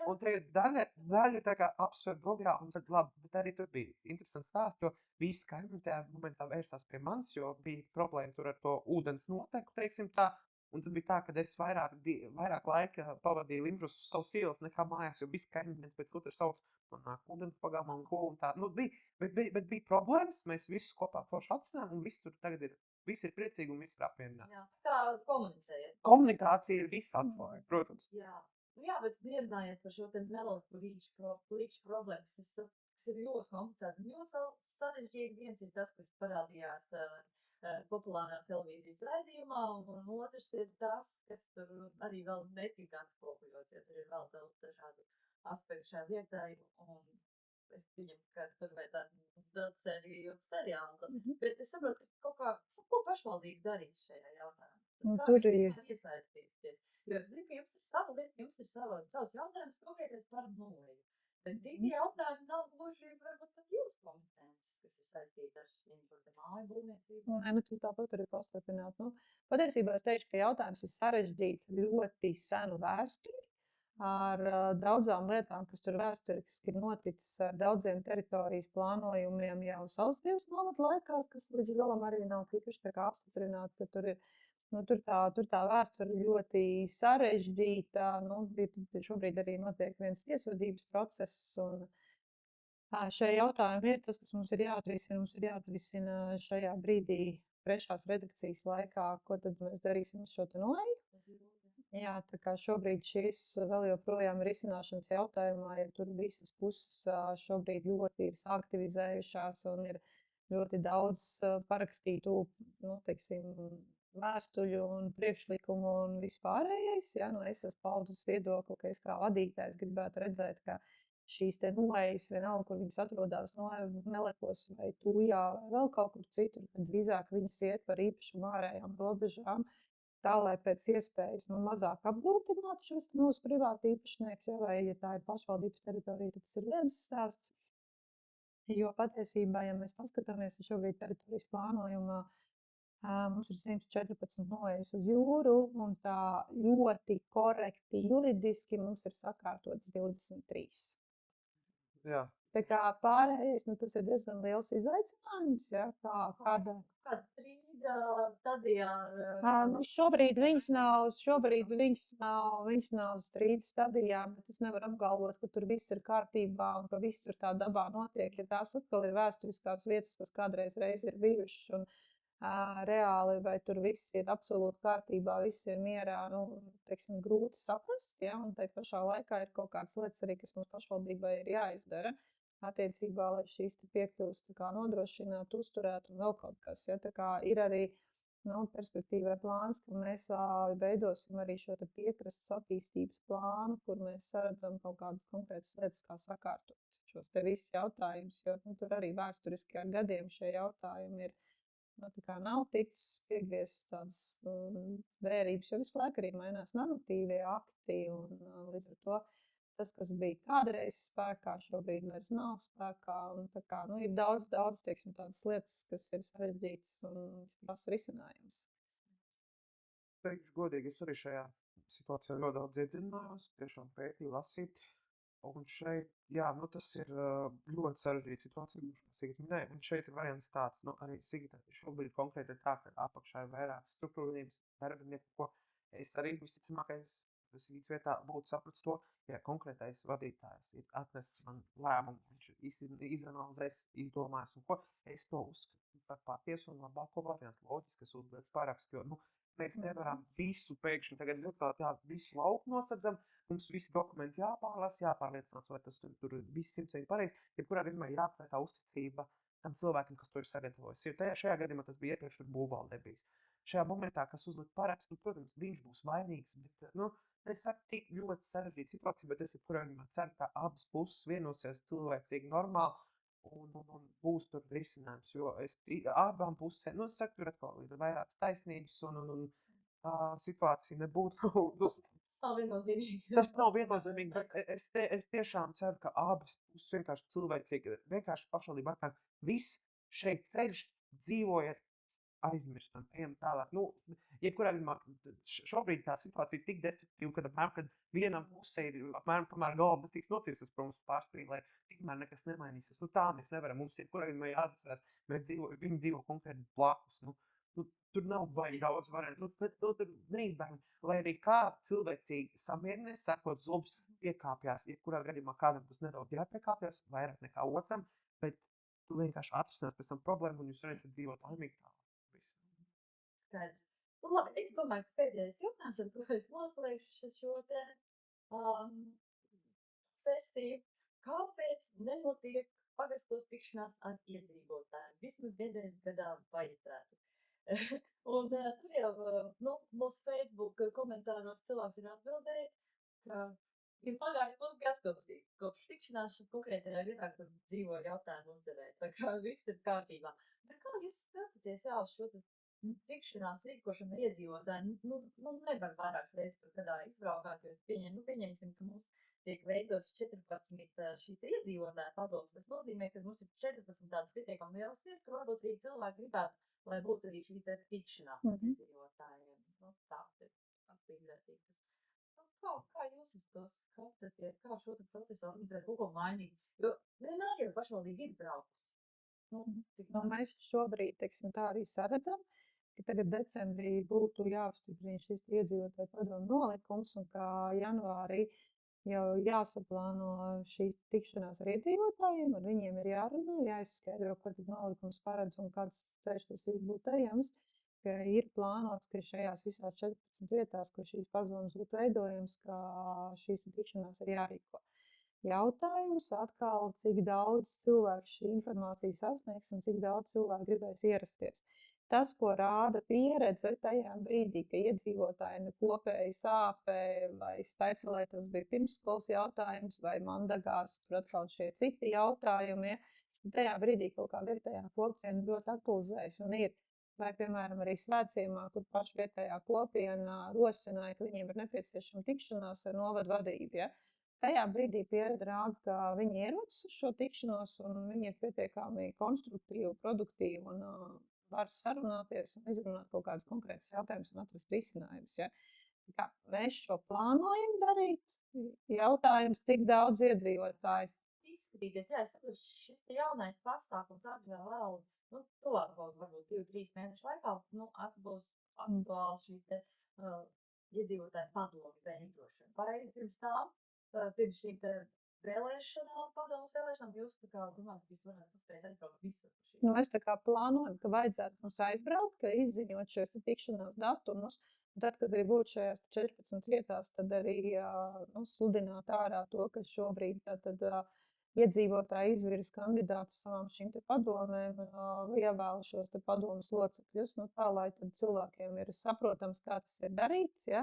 Speaker 3: Un tagad daļa tā kā apsver blogā, un tad labi, bet arī tur bija interesants stāsts, jo visi kaimiņi tajā momentā vērsās pie manis, jo bija problēma tur ar to ūdens noteku, teiksim tā. Un tad bija tā, ka es vairāk laika pavadīju Limžus uz savas ielas nekā mājās, jo visi kaimiņi viens pēc otra sauc. Man nāk ūdens pagalmā un ko un tā. Nu, bet bija problēmas, mēs visus kopā forši apsnējām, un viss tur tagad ir, visi ir priecīgi un viss ir apmierināti.
Speaker 1: Jā, kā komunicējat?
Speaker 3: Komunikācija ir viss atslēga, protams.
Speaker 1: Jā. Nu, jā, bet ierunājies par šo te melodiju problēmas, tas ir ļoti komplicēti. Ļoti sarežģīti. Viens ir tas, kas parādījās populārā televīzijas raidījumā, un otrs ir tas, kas tur arī vēl netika atspoguļots, ja tur ir vēl daudz dažādu aspektu šai lietai, un es pieņemu, ka tur vai tādu sēriju seriālu, bet es saprotu, ka ko pašvaldība darīs šajā jautājumā. Kā
Speaker 2: Tur
Speaker 1: viņi
Speaker 2: ir
Speaker 1: iesaistīsies? Jo es zinu, ka jums ir sava lieta, jums ir savs jautājums, konkrētais par nulēju. Bet tie jautājumi nav gluži varbūt pat jūsu kompetences, kas ir saistīti ar šīm māju būvniecību.
Speaker 2: Nē, nu, tur tāpat arī pastarpināt. Nu, patiesībā es teikšu, ka jautājums ir sarežģīts ļoti senu vēsturi ar daudzām lietām, kas tur vēsturiski ir noticis ar daudziem teritorijas plānojumiem jau Salsdievas novada laikā, kas līdz galam arī nav tikuši tā kā apstiprināti, ka tur ir, nu, tur tā vēsture ļoti sarežģīta, nu, šobrīd arī notiek viens tiesvedības process, un šie jautājumi ir tas, kas mums ir jāatrisina. Mums ir jāatrisina šajā brīdī, trešās redakcijas laikā, ko tad mēs darīsim ar šo te noeju. Jā, tā kā šobrīd šis vēl joprojām ir risināšanas jautājumā, ja tur visas puses šobrīd ļoti ir aktivizējušās un ir ļoti daudz parakstītu, nu, teiksim, vēstuļu un priekšlikumu un vispārējais. Ja? Nu, es esmu paudus viedokli, ka es kā vadītājs gribētu redzēt, ka šīs te noejas, vienalga, kur viņas atrodās, Melekos vai Tūjā vai vēl kaut kur citur, tad drīzāk viņas iet par īpašumu ārējām robežām, tā, lai pēc iespējas mazāk apgrūtinātu šos mūsu privātu īpašnieks, ja, vai, ja tā ir pašvaldības teritorija, tad tas ir viens stāsts. Jo patiesībā, ja mēs paskatāmies, ka šobrīd teritorijas plānojumā mums ir 114 noejas uz jūru, un tā ļoti korekti juridiski mums ir sakārtotas 23.
Speaker 3: Jā.
Speaker 2: Tā kā pārējais, nu, tas ir diezgan liels izaicinājums, ja, kāda
Speaker 1: strīda stadijā?
Speaker 2: Šobrīd viņas nav strīda stadijā, bet es nevaru apgalvot, ka tur viss ir kārtībā un ka viss tur tā dabā notiek. Ja tās atkal ir vēsturiskās vietas, kas kādreiz ir bijušas un reāli, vai tur viss ir absolūti kārtībā, viss ir mierā, nu, teiksim, grūti saprast, ja, un tai pašā laikā ir kaut kādas lietas arī, kas mums pašvaldībai ir jāizdara attiecībā, lai šīs piekļuvas nodrošinātu, uzturētu un vēl kaut kas. Ja, tā kā ir arī perspektīvā plāns, ka mēs veidosim arī šo piekrastes attīstības plānu, kur mēs saredzam kaut kādas konkrētas lietas, kā sakārtot šos te visus jautājumus, jo tur arī vēsturiski ar gadiem šie jautājumi ir tā kā nav ticis piegrieztas tādas vērības, jo visu laiku arī mainās normatīvie akti. Līdz ar to tas, kas bija kādreiz spēkā, šobrīd vairs nav spēkā. Ir daudz teiksim, tādas lietas, kas ir sarežģītas un prasa risinājums.
Speaker 3: Teikšu godīgi, es arī šajā situācijā ļoti daudz iedziļinājos, tiešām pētīju, lasīju. Un šeit, tas ir ļoti sarežģīta situācija, kā Sigita minēja. Un šeit ir variants tāds, arī Sigita šobrīd konkrēti ir tā, ka apakšā ir vairāk struktūrības darbinieku, ko es arī visticamākais Sigitas vietā būtu sapratis to, ja konkrētais vadītājs ir atnesis man lēmumu, viņš izanalizēs, izdomās, un ko es to uzskatu par patiesu un labāko variantu, loģiski, es uzlieku parakstu, jo, mēs nevaram visu pēkšņi tagad visu lauku nosadzam, mums visi dokumenti jāpārlasa, jāpārliecinās, vai tas tur viss 100% pareizi, jebkurā gadījumā jāatstāj tā uzticība tam cilvēkam, kas to ir sagatavojis. Jo šajā gadījumā tas bija iepriekš, tur būvvaldē bijis. Šajā momentā, kas uzlika parakstu, protams, viņš būs vainīgs, bet, es saku, tik ļoti sarežģīta situācija, bet es jebkurā gadījumā ceru, ka abas puses vienosies cilvēcīgi normāli un būs tur risinājums, jo abām pusēm, es saku, tur atkal ir vairākas taisnības un situācija nebūtu.
Speaker 1: Tas nav viennozīmīgi.
Speaker 3: Tas nav viennozīmīgi, bet es tiešām ceru, ka abas puses vienkārši cilvēcīgi, vienkārši pašvaldība atnāk, viss šeit ceļš, dzīvojiet, aizmirstam, ejam tālāk. Jebkurā gadījumā šobrīd tā situācija ir tik destruktīva, kad vienam pusē ir apmēram kamēr galva tiks nocīstas, protams, pārspīd, lai tikmēr nekas nemainīsies. Tā mēs nevaram, mums jebkurā gadījumā jāatcerās, viņi dzīvo konkrēti blakus. Tur nav baigi daudz variantu, tur neizbēgami. Lai arī kā cilvēcīgi samierinies, sakot zobus, piekāpjās, jebkurā gadījumā kādam būs nedaudz jāpiekāpjas, vairāk nekā otram, bet tu vienkārši atrisinās pēc tam problēmu un jūs varēsiet dzīvot laimīgi tālāk.
Speaker 1: Skaidrs. Labi, es domāju, ka pēdējais jautājums, ar ko es noslēgšu šo te sesiju. Kāpēc nenotiek pagastos tikšanās ar iedzīvotājiem? Vismaz vienreiz gadā vajadzētu. Un tur jau mūsu Facebook komentāros cilvēks ir atbildējis, ka ir pagājis pusgads kopš tikšanās konkrētajā vietā, kur dzīvo jautājumu uzdevēji. Tā kā viss ir kārtībā. Bet kā jūs skatāties uz šo tikšanās rīkošanu ar iedzīvotājiem? Nevar vairākas reizes gadā izbraukāt, jo es pieņemsim, ka mums tiek veidots 14 šī iedzīvotāja padoms. Tas nozīmē, ka mums ir 14 tādas pietiekami lielas vietas, kur varbūt arī cilvēki gribētu, lai būtu arī šī tikšanās ar iedzīvotājiem. Tāds ir atbildētīgs. Kā jūs uz to skatāties, kā šo procesu organizēt, ko mainīt? Jo vienmēr jau pašvaldība ir braukus.
Speaker 2: Mēs šobrīd, teiksim, tā arī saredzam, ka tagad decembrī būtu jāapstiprina šis iedzīvotāju padomu nolikums un kā janvārī jau jāsaplāno šīs tikšanās ar iedzīvotājiem, ar viņiem ir jārunā, jāizskaidro, ko tad nolikums paredz un kāds ceļš tas viss būtu ejams. Ka ir plānots, ka šajās visās 14 vietās, kur šīs padomas būtu veidojams, ka šīs tikšanās ir jārīko. Jautājums atkal, cik daudz cilvēku šī informācija sasniegs un cik daudz cilvēku gribēs ierasties. Tas, ko rāda pieredze tajā brīdī, ka iedzīvotāji kopēji sāpē vai Staicelē tas bija pirmsskolas jautājums vai Mandagās, tur atkal šie citi jautājumi, tajā brīdī kaut kā vietējā kopiena ļoti aktualizējas un ir. Vai, piemēram, arī svētciemā, kur paši vietējā kopiena rosināja, ka viņiem ir nepieciešama tikšanās ar novadu vadību. Ja? Tajā brīdī pieredze rāda, ka viņi ierodas uz šo tikšanos un viņi ir pietiekami konstruktīvi, produktīvi un var sarunāties un izrunāt kaut kādus konkrētus jautājumus un atrast risinājumus. Ja? Kā mēs šo plānojam darīt? Jautājums, cik daudz iedzīvotāji?
Speaker 1: Izskatīties, jā, es saprotu, šis jaunais pasākums vēl tuvāk varbūt 2-3 mēnešu laikā būs aktuāli šī te iedzīvotāju padomu veidošana. Vai pirms tām, pirms šīm te vēlēšanām, padomus vēlēšanām, jūs domājat, ka jūs varētu paspēt aizbraukt visu?
Speaker 2: Mēs tā kā plānojam, ka vajadzētu mums aizbraukt, ka izziņot šos tikšanās datumus. Tad, kad arī būtu šajās 14 vietās, tad arī sludināt ārā to, ka šobrīd iedzīvotāji izvirs kandidātus savām šīm te padomēm, ievēl šos te padomas locekļus, tā, lai tad cilvēkiem ir saprotams, kā tas ir darīts, ja?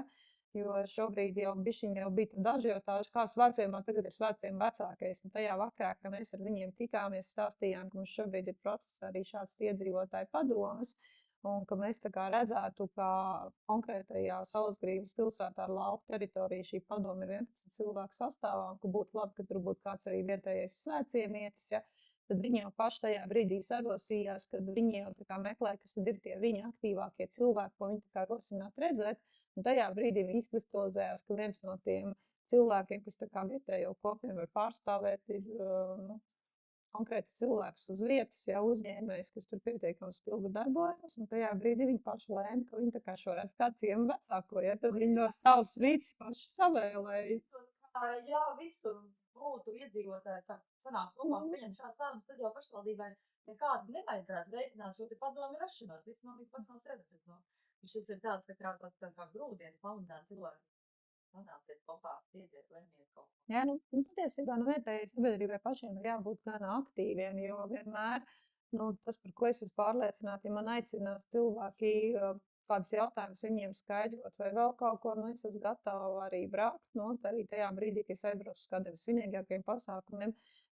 Speaker 2: Jo šobrīd jau bišķiņ jau bija daži jautājuši, kā svētceļojumā tagad ir svētceļojuma vecākais. Un tajā vakarā, kad mēs ar viņiem tikāmies, stāstījām, ka mums šobrīd ir procesā arī šāds iedzīvotāju padomas. Un ka mēs tā kā redzētu, ka konkrētajā Saulesgrības pilsētā ar lauku teritoriju šī padoma ir 11 cilvēku sastāvā, un ka būtu labi, ka tur būtu kāds arī vietējais svētciemietis, ja? Tad viņi jau paši tajā brīdī sarosījās, kad viņi jau tā kā meklē, kas tad ir tie viņa aktīvākie cilvēki, ko viņi tā kā rosināt redzēt. Un tajā brīdī viņi izkristalizējās, ka viens no tiem cilvēkiem, kas tā kā vietējo kopienu var pārstāvēt, ir konkrēts cilvēks uz vietas, jau uzņēmējs, kas tur pietiekami spilgti darbojas. Un tajā brīdī viņi paši lēma, ka viņi tā kā šo redz kā ciemu vecāko, ja tad viņi no savas vietas paši savēlēja.
Speaker 1: Jā, visur būtu iedzīvotāji, tā sanāk kopā, pieņem šāds lēmums, tad jau pašvaldībai nekādi nevajadzētu veicināt šo te padomu rašanos. Viss nav līdz pats nav sevis. No. Šis ir tāds tā kā grūdienis, pamudināt cilvēku. Nāciet kopā, iediet, lemiet kaut ko.
Speaker 2: Jā, nu, patiesībā vietējai sabiedrībai pašiem ir jābūt gan aktīviem, jo vienmēr tas, par ko es esmu pārliecināta, ja man aicinās cilvēki kādus jautājumus viņiem skaidrot vai vēl kaut ko, es esmu gatava arī braukt. Arī tajā brīdī, kad es aizbraucu uz kādiem svinīgākiem pasākumiem,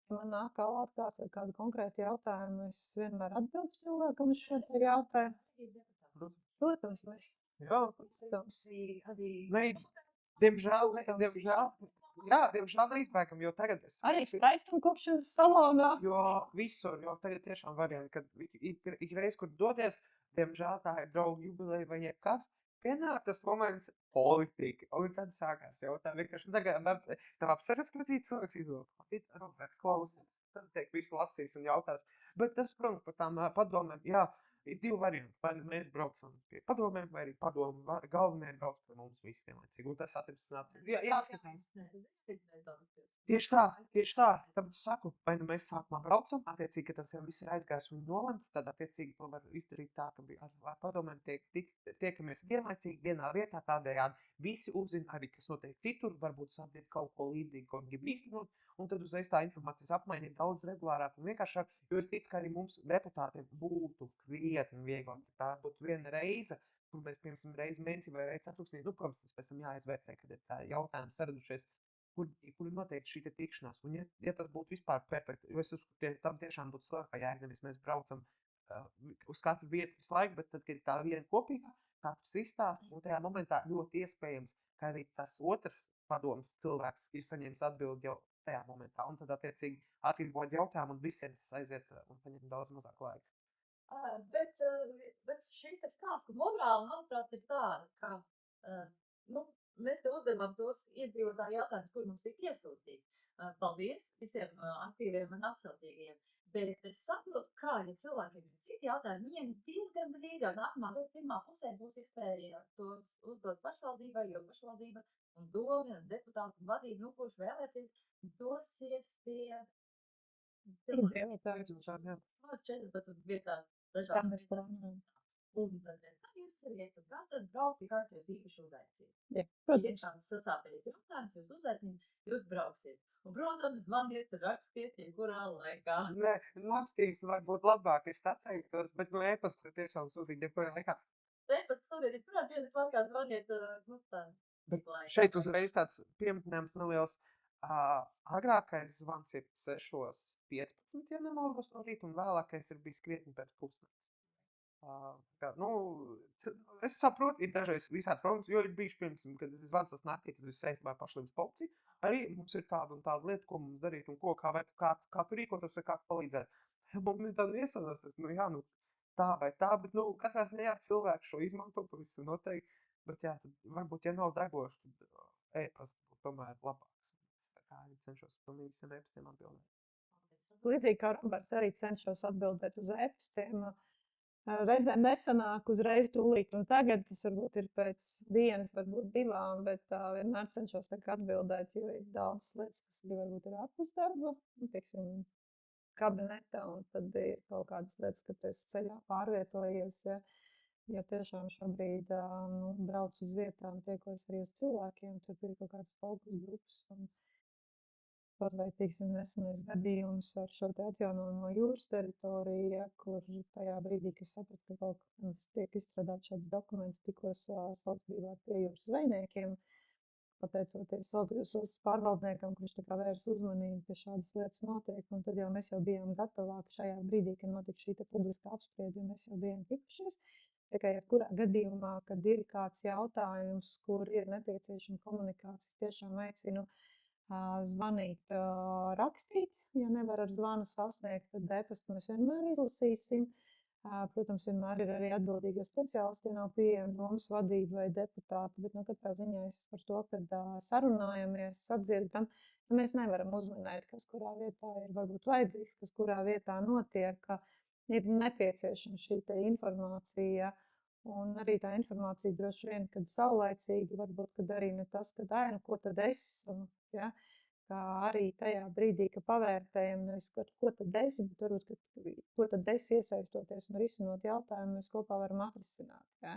Speaker 2: ja man nāk klāt kāds ar kādu konkrētu jautājumu, es vienmēr atbildu cilvēkam uz šo jautājumu. Protams, mēs.
Speaker 3: Jā,
Speaker 2: Protams.
Speaker 3: Diemžēl neizbēgam, jo tagad
Speaker 2: Arī skaistumkopšanas salonā.
Speaker 3: Jo visur, jo tagad tiešām varianti, kad ikreiz, kur doties, diemžēl tā ir draugu jubileja vai jebkas, pienāk tas moments politika. Un tad sākās jautājumi. Vienkārši tagad tev apsveras, ka cilvēks izlūk. Robert, klausies. Tad tiek visu lasīt un jautās. Bet tas, protams, par tām padomēm, jā, ir divi varianti. Vai mēs braucam pie padomēm, vai arī padomu galvenie brauc pie mums visi vienlaicīgi. Un tas atrisināt. Jāskatās. Tieši tā. Tāpēc es saku, vai nu mēs sākumā braucam, attiecīgi, ka tas jau viss ir aizgājis un nolemts, tad attiecīgi to var izdarīt tā, ka ar padomēm tiekamies vienlaicīgi vienā vietā, tādējādi visi uzzina arī, kas notiek citur, varbūt sādziet kaut ko līdzīgu, ko grib īstenot, un tad uzreiz tā informācijas apmaiņa ir daudz regulārāk un vienkāršāk, jo es ticu, ka arī mums deputātiem būtu krietni vieglāk. Tā būtu viena reize, kur mēs, piemēram, reizi mēnesī vai reizi ceturksnī, protams, tas pēc tam jāizvērtē, kad ir tā jautājums saradušies, kur ir noteikti šī tikšanās. Un ja tas būtu vispār perfekti, jo es uzskatu, tam tiešām būtu slēgā jēga, nevis mēs braucam uz katru vietu visu laiku, bet tad, kad ir tā viena kopīga, katrs izstāst, un tajā momentā ļoti iespējams, ka arī tas otrs padoms cilvēks ir saņēmis atbildi jau tajā momentā, un tad attiecīgi atgribot jautājumu, un visiem tas aiziet un paņem daudz mazāk laika.
Speaker 1: Bet šīs stāstu morāli, manuprāt, ir tāda, ka mēs te uzdevām tos iedzīvotāju jautājumus, kur mums tika iesūtīti. Paldies visiem aktīviem un atceltīgiem. Bet es saprotu, kā, ja cilvēkiem ir citi jautājumi, viņiem diezgan drīz jau nākamā gada pirmā pusē būs iespēja tos uzdot pašvaldībai, jo pašvaldība un doma un deputāti un vadība, kurš vēlēsies, dosies pie
Speaker 2: Iedzīvotāju.
Speaker 1: 14 vietās
Speaker 2: Tā
Speaker 1: dažādas
Speaker 2: mēs plānojam.
Speaker 1: Un tad jūs esat gatavi braukt pie kāds jūs īpaši uzaicīt.
Speaker 2: Jā,
Speaker 1: Ja ir
Speaker 2: protams.
Speaker 1: kāds sasāpējis jautājums, jūs uzaicināt, jūs brauksiet. Un, protams, zvaniet, rakstiet, jebkurā laikā.
Speaker 3: Nē, naktīs varbūt labāk es atteiktos, bet e-pastu tiešām sūtīt jebkurā laikā.
Speaker 1: Pēc sūtiet, kurā dienas laikā zvaniet, tā.
Speaker 3: Bet šeit uzreiz tāds pieminējums neliels. Agrākais zvans ir 6:15, ja nemaldos no rīta, un vēlākais ir bijis krietni pēc pusnakts. Es saprotu, ir dažreiz visādi problēmas, jo ir bijuši, piemēram, kad es zvanu tas naktī, tas ir saistībā ar pašlīdz policiju. Arī mums ir tāda un tāda lieta, ko mums darīt un kā tu rīkotos vai kā palīdzēt. Mums tāda iesanās, tā vai tā, bet, katrā ziņā cilvēki šo izmanto, to visu noteikti. Bet jā, tad varbūt, ja nav degoši, tad e-pasts būtu tomēr labāks. Es tā kā arī cenšos pilnīgi visiem e-pastiem atbildēt.
Speaker 2: Līdzīgi kā Roberts arī cenšos atbildēt uz e-pastiem. Reizēm nesanāk uzreiz tūlīt, un tagad tas varbūt ir pēc dienas, varbūt divām, bet vienmēr cenšos atbildēt, jo ir daudz lietas, kas arī varbūt ir ārpus darba, teiksim, kabinetā, un tad ir kaut kādas lietas, ka tu esi ceļā pārvietojies, ja tiešām šobrīd brauc uz vietām, tiekos arī uz cilvēkiem, tur ir kaut kādas fokus grupas, un Kaut vai, teiksim, nesenais gadījums ar šo te atjaunojamo jūras teritoriju, ja, kur tajā brīdī, kad sapratu, ka kaut kas tiek izstrādāts šāds dokuments, tikos sadarbībā ar pie jūras zvejniekiem, pateicoties uz pārvaldniekam, kurš tā kā vērs uzmanību, ka šādas lietas notiek, un tad jau mēs jau bijām gatavāki šajā brīdī, kad notika šī te publiska apspriede, jo mēs jau bijām tikušies. Tikai jebkurā gadījumā, kad ir kāds jautājums, kur ir nepieciešama komunikācijas, tiešām aicinu zvanīt, rakstīt. Ja nevar ar zvanu sasniegt, tad e-pastu mēs vienmēr izlasīsim. Protams, vienmēr ir arī atbildīgie speciālisti, ja nav pieejami domas vadība vai deputāti, bet katrā ziņā es par to, kad sarunājamies, sadzirdam, mēs nevaram uzminēt, kas kurā vietā ir varbūt vajadzīgs, kas kurā vietā notiek, ka ir nepieciešama šī te informācija. Un arī tā informācija droši vien, kad saulaicīgi, varbūt, kad arī ne tas, kad ko tad es, ja, kā arī tajā brīdī, ka pavērtējam, nevis ko tad es, bet varbūt, ko tad es iesaistoties un risinot jautājumu, mēs kopā varam atrisināt, ja.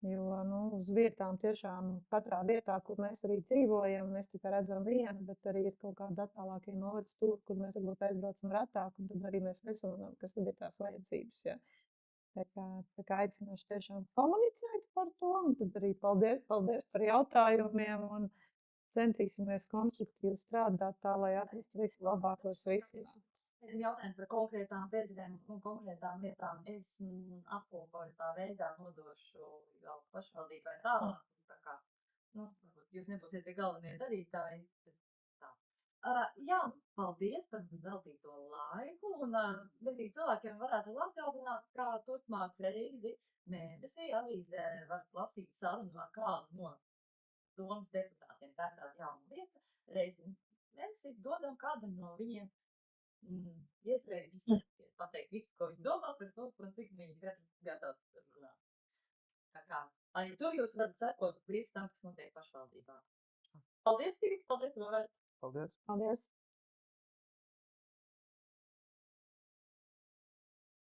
Speaker 2: Jo, uz vietām tiešām katrā vietā, kur mēs arī dzīvojam, mēs tikai redzam vienu, bet arī ir kaut kādi attālākie novadi stūri, kur mēs varbūt aizbraucam retāk, un tad arī mēs nesamanām, kas tad ir tās vajadzības, ja. Tā kā aicināšu tiešām komunicēt par to, un tad arī paldies par jautājumiem, un centīsimies konstruktīvi strādāt tā, lai atrastu vislabākos risinājumus.
Speaker 1: Jautājumi par konkrētām pēdējām un konkrētām lietām es apkopoju tā veidā, nodošu jau pašvaldībai tālāk. Tā kā, jūs nebūsiet tie galvenie darītāji. Tā. Jā, paldies par veltīto laiku, un arī cilvēkiem varētu atgādināt, kā turpmāk reizi mēnesī avīzē var lasīt sarunu ar kādu no domas deputātiem. Tā ir tāda jauna lieta. Reizi mēnesī dodam kādam no viņiem iespēju izteikties, pateikt visu, ko viņi domā par to, un cik viņi gatavs runāt. Tā kā arī tur jūs varat sekot līdz tam, kas notiek pašvaldībā. Paldies, Tigri, paldies, Robert!
Speaker 3: Paldies!
Speaker 2: Paldies!